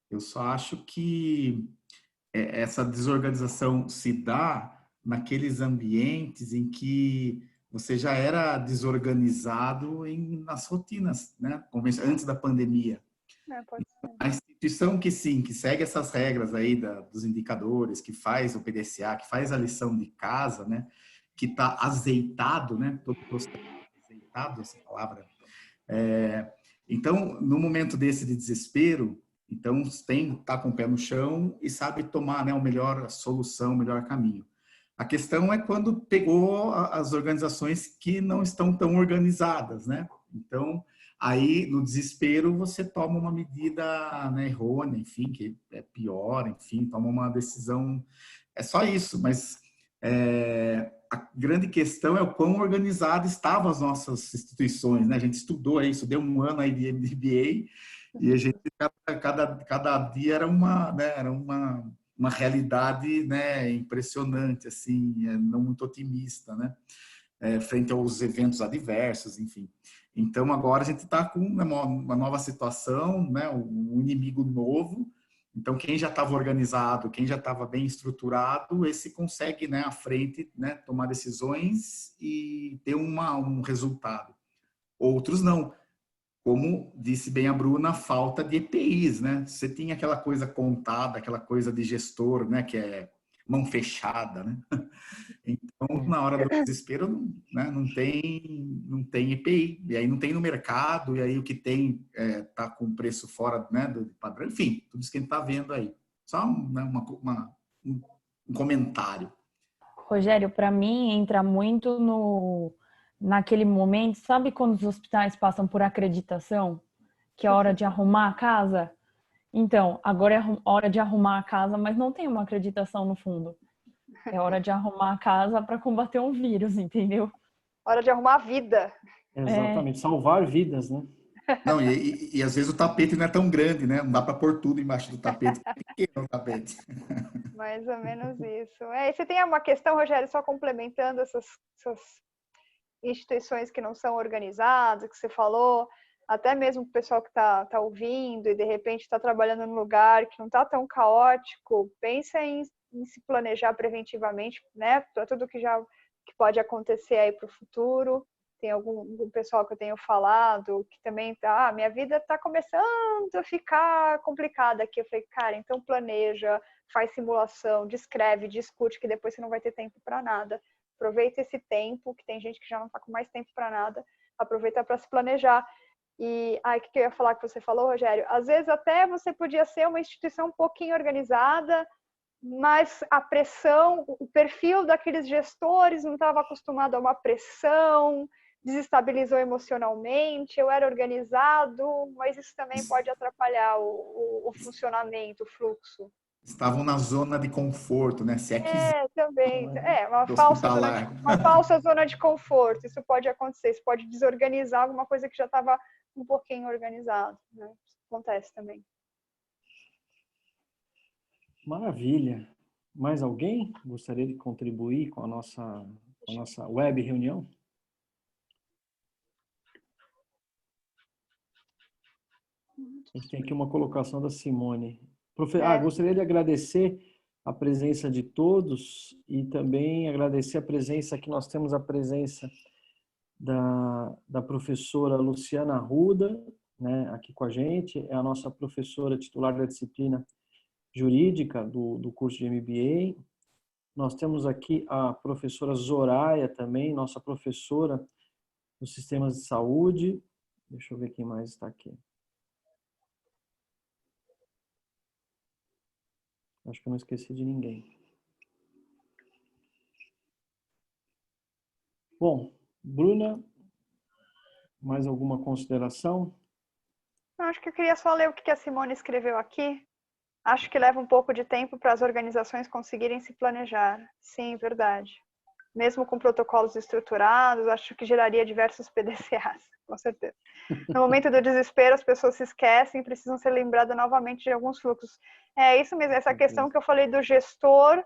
eu só acho que essa desorganização se dá naqueles ambientes em que você já era desorganizado nas rotinas, né, antes da pandemia. Pode ser. A instituição que sim, que segue essas regras aí dos indicadores, que faz o PDCA, que faz a lição de casa, né, que está azeitado, né, todo o processo azeitado, essa palavra. Então, no momento desse de desespero, então tá com o pé no chão e sabe tomar, né, a solução, o melhor caminho. A questão é quando pegou as organizações que não estão tão organizadas, né? Então, aí, no desespero, você toma uma medida, né, errônea, enfim, que é pior, enfim, toma uma decisão. É só isso, mas a grande questão é o quão organizadas estavam as nossas instituições, né? A gente estudou isso, deu um ano aí de MBA e a gente, cada dia era uma realidade, né, impressionante, assim, não muito otimista, né? Frente aos eventos adversos, enfim. Então, agora a gente está com uma nova situação, né, um inimigo novo. Então, quem já estava organizado, quem já estava bem estruturado, esse consegue, né, à frente, né, tomar decisões e ter um resultado. Outros não. Como disse bem a Bruna, falta de EPIs, né? Você tinha aquela coisa contada, aquela coisa de gestor, né, que é mão fechada, né? Então, na hora do desespero, né, não tem EPI, e aí não tem no mercado, e aí o que tem tá com preço fora, né, do padrão, enfim, tudo isso que a gente está vendo aí. Só, né, um comentário. Rogério, para mim entra muito naquele momento, sabe quando os hospitais passam por acreditação, que é hora de arrumar a casa? Então, agora é hora de arrumar a casa, mas não tem uma acreditação no fundo. É hora de arrumar a casa para combater um vírus, entendeu? Hora de arrumar a vida. Exatamente, salvar vidas, né? Não, e às vezes o tapete não é tão grande, né? Não dá para pôr tudo embaixo do tapete, é pequeno o tapete. Mais ou menos isso. E você tem uma questão, Rogério, só complementando essas instituições que não são organizadas, que você falou, até mesmo o pessoal que está ouvindo e de repente está trabalhando num lugar que não está tão caótico, pensa em se planejar preventivamente, né, para tudo que pode acontecer aí para o futuro. Tem algum pessoal que eu tenho falado que também minha vida está começando a ficar complicada aqui. Eu falei, cara, então planeja, faz simulação, descreve, discute, que depois você não vai ter tempo para nada. Aproveita esse tempo, que tem gente que já não está com mais tempo para nada, aproveita para se planejar. E o que eu ia falar que você falou, Rogério? Às vezes até você podia ser uma instituição um pouquinho organizada, mas a pressão, o perfil daqueles gestores não estava acostumado a uma pressão, desestabilizou emocionalmente. Eu era organizado, mas isso também pode atrapalhar o funcionamento, o fluxo. Estavam na zona de conforto, né? Se é que Também. hospitalar. Uma falsa zona de conforto. Isso pode acontecer, isso pode desorganizar alguma coisa que já estava um pouquinho organizado, né? Isso acontece também. Maravilha. Mais alguém gostaria de contribuir com a nossa web reunião? A gente tem aqui uma colocação da Simone. Gostaria de agradecer a presença de todos e também agradecer a presença, que nós temos a presença da professora Luciana Arruda, né, aqui com a gente, é a nossa professora titular da disciplina jurídica do curso de MBA. Nós temos aqui a professora Zoraia também, nossa professora dos sistemas de saúde. Deixa eu ver quem mais está aqui. Acho que eu não esqueci de ninguém. Bom, Bruna, mais alguma consideração? Acho que eu queria só ler o que a Simone escreveu aqui. Acho que leva um pouco de tempo para as organizações conseguirem se planejar. Sim, verdade. Mesmo com protocolos estruturados, acho que geraria diversos PDCAs, com certeza. No momento do desespero, as pessoas se esquecem e precisam ser lembradas novamente de alguns fluxos. É isso mesmo, essa questão que eu falei do gestor,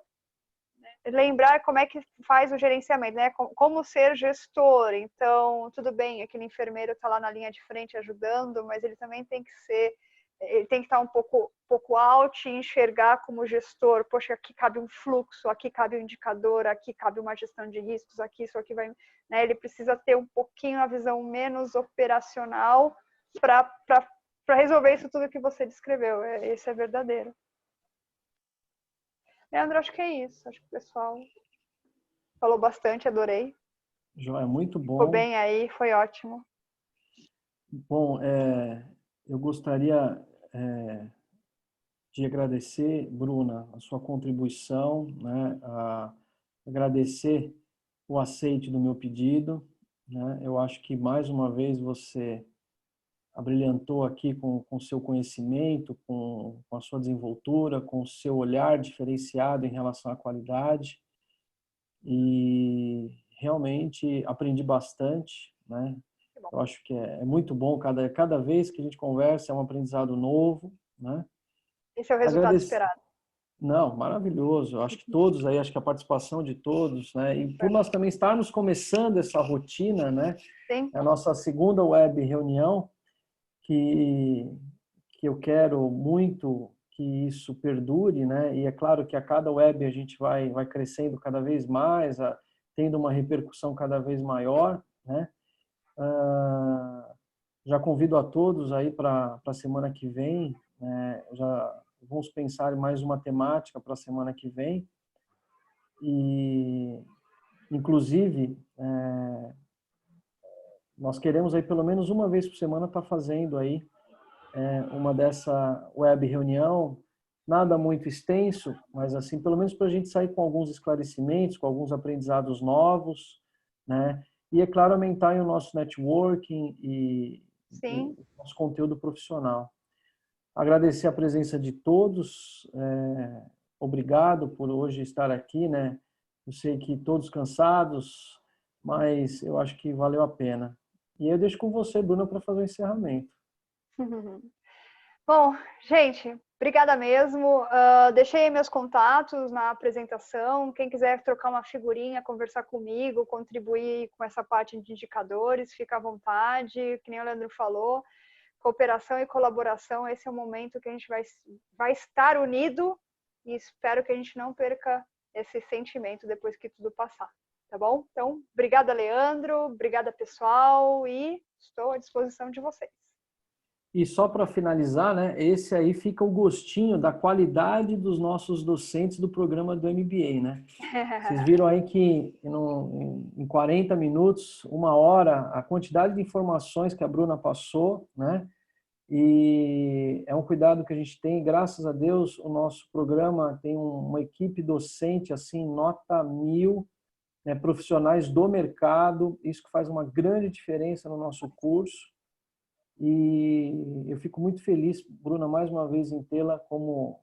lembrar como é que faz o gerenciamento, né? Como ser gestor. Então, tudo bem, aquele enfermeiro está lá na linha de frente ajudando, mas ele também tem que ser, ele tem que estar um pouco out e enxergar como gestor. Poxa, aqui cabe um fluxo, aqui cabe um indicador, aqui cabe uma gestão de riscos, aqui isso aqui vai, né? Ele precisa ter um pouquinho a visão menos operacional para resolver isso tudo que você descreveu. Isso é verdadeiro. Leandro, acho que é isso. Acho que o pessoal falou bastante, adorei. Joia, muito bom. Ficou bem aí, foi ótimo. Bom, eu gostaria de agradecer, Bruna, a sua contribuição, né, agradecer o aceite do meu pedido, né? Eu acho que, mais uma vez, você abrilhantou aqui com o seu conhecimento, com a sua desenvoltura, com o seu olhar diferenciado em relação à qualidade. E realmente aprendi bastante, né? Eu acho que é muito bom, cada vez que a gente conversa é um aprendizado novo, né? Esse é o resultado esperado. Não, maravilhoso. Eu acho que todos aí, acho que a participação de todos, né? E por nós também estarmos começando essa rotina, né? Sim. É a nossa segunda web reunião, que eu quero muito que isso perdure, né? E é claro que a cada web a gente vai crescendo cada vez mais, tendo uma repercussão cada vez maior, né? Já convido a todos aí para a semana que vem, né? Já vamos pensar em mais uma temática para a semana que vem e, inclusive, nós queremos aí pelo menos uma vez por semana estar fazendo aí uma dessa web reunião, nada muito extenso, mas assim, pelo menos para a gente sair com alguns esclarecimentos, com alguns aprendizados novos, né? E, é claro, aumentar o nosso networking e o nosso conteúdo profissional. Agradecer a presença de todos, obrigado por hoje estar aqui, né? Eu sei que todos cansados, mas eu acho que valeu a pena. E eu deixo com você, Bruna, para fazer o encerramento. Bom, gente, obrigada mesmo. Deixei aí meus contatos na apresentação. Quem quiser trocar uma figurinha, conversar comigo, contribuir com essa parte de indicadores, fica à vontade. Que nem o Leandro falou, cooperação e colaboração, esse é o momento que a gente vai estar unido e espero que a gente não perca esse sentimento depois que tudo passar, tá bom? Então, obrigada, Leandro, obrigada, pessoal, e estou à disposição de vocês. E só para finalizar, né, esse aí fica o gostinho da qualidade dos nossos docentes do programa do MBA, né? Vocês viram aí que em 40 minutos, uma hora, a quantidade de informações que a Bruna passou, né? E é um cuidado que a gente tem, graças a Deus, o nosso programa tem uma equipe docente, assim, nota 1000, né, profissionais do mercado, isso que faz uma grande diferença no nosso curso. E eu fico muito feliz, Bruna, mais uma vez em tê-la como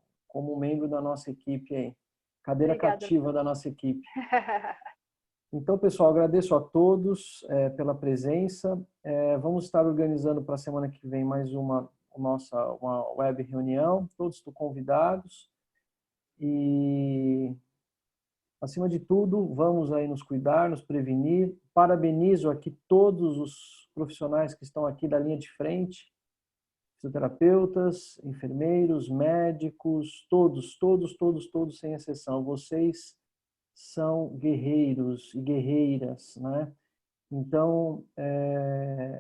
membro da nossa equipe aí, cadeira Obrigada. cativa da nossa equipe. Então, pessoal, agradeço a todos pela presença. Vamos estar organizando para a semana que vem mais uma web reunião, todos estão convidados. E, acima de tudo, vamos aí nos cuidar, nos prevenir. Parabenizo aqui todos os profissionais que estão aqui da linha de frente. fisioterapeutas, enfermeiros, médicos, todos, sem exceção. Vocês são guerreiros e guerreiras, né? Então,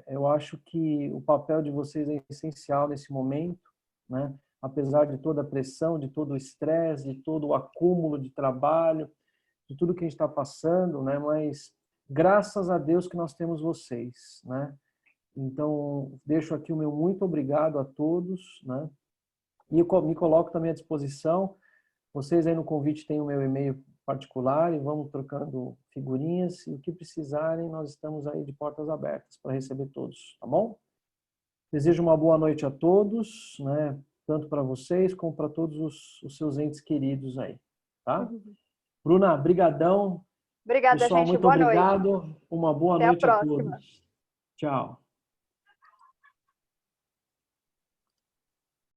eu acho que o papel de vocês é essencial nesse momento, né? Apesar de toda a pressão, de todo o estresse, de todo o acúmulo de trabalho, de tudo que a gente está passando, né? Mas graças a Deus que nós temos vocês, né? Então, deixo aqui o meu muito obrigado a todos, né? E eu me coloco também à disposição. Vocês aí no convite têm o meu e-mail particular e vamos trocando figurinhas. E o que precisarem, nós estamos aí de portas abertas para receber todos, tá bom? Desejo uma boa noite a todos, né? Tanto para vocês como para todos os seus entes queridos aí, tá? Bruna, brigadão. Obrigada, Pessoal, gente. muito Boa noite. obrigado. Uma boa Até a noite a próxima. todos. Tchau.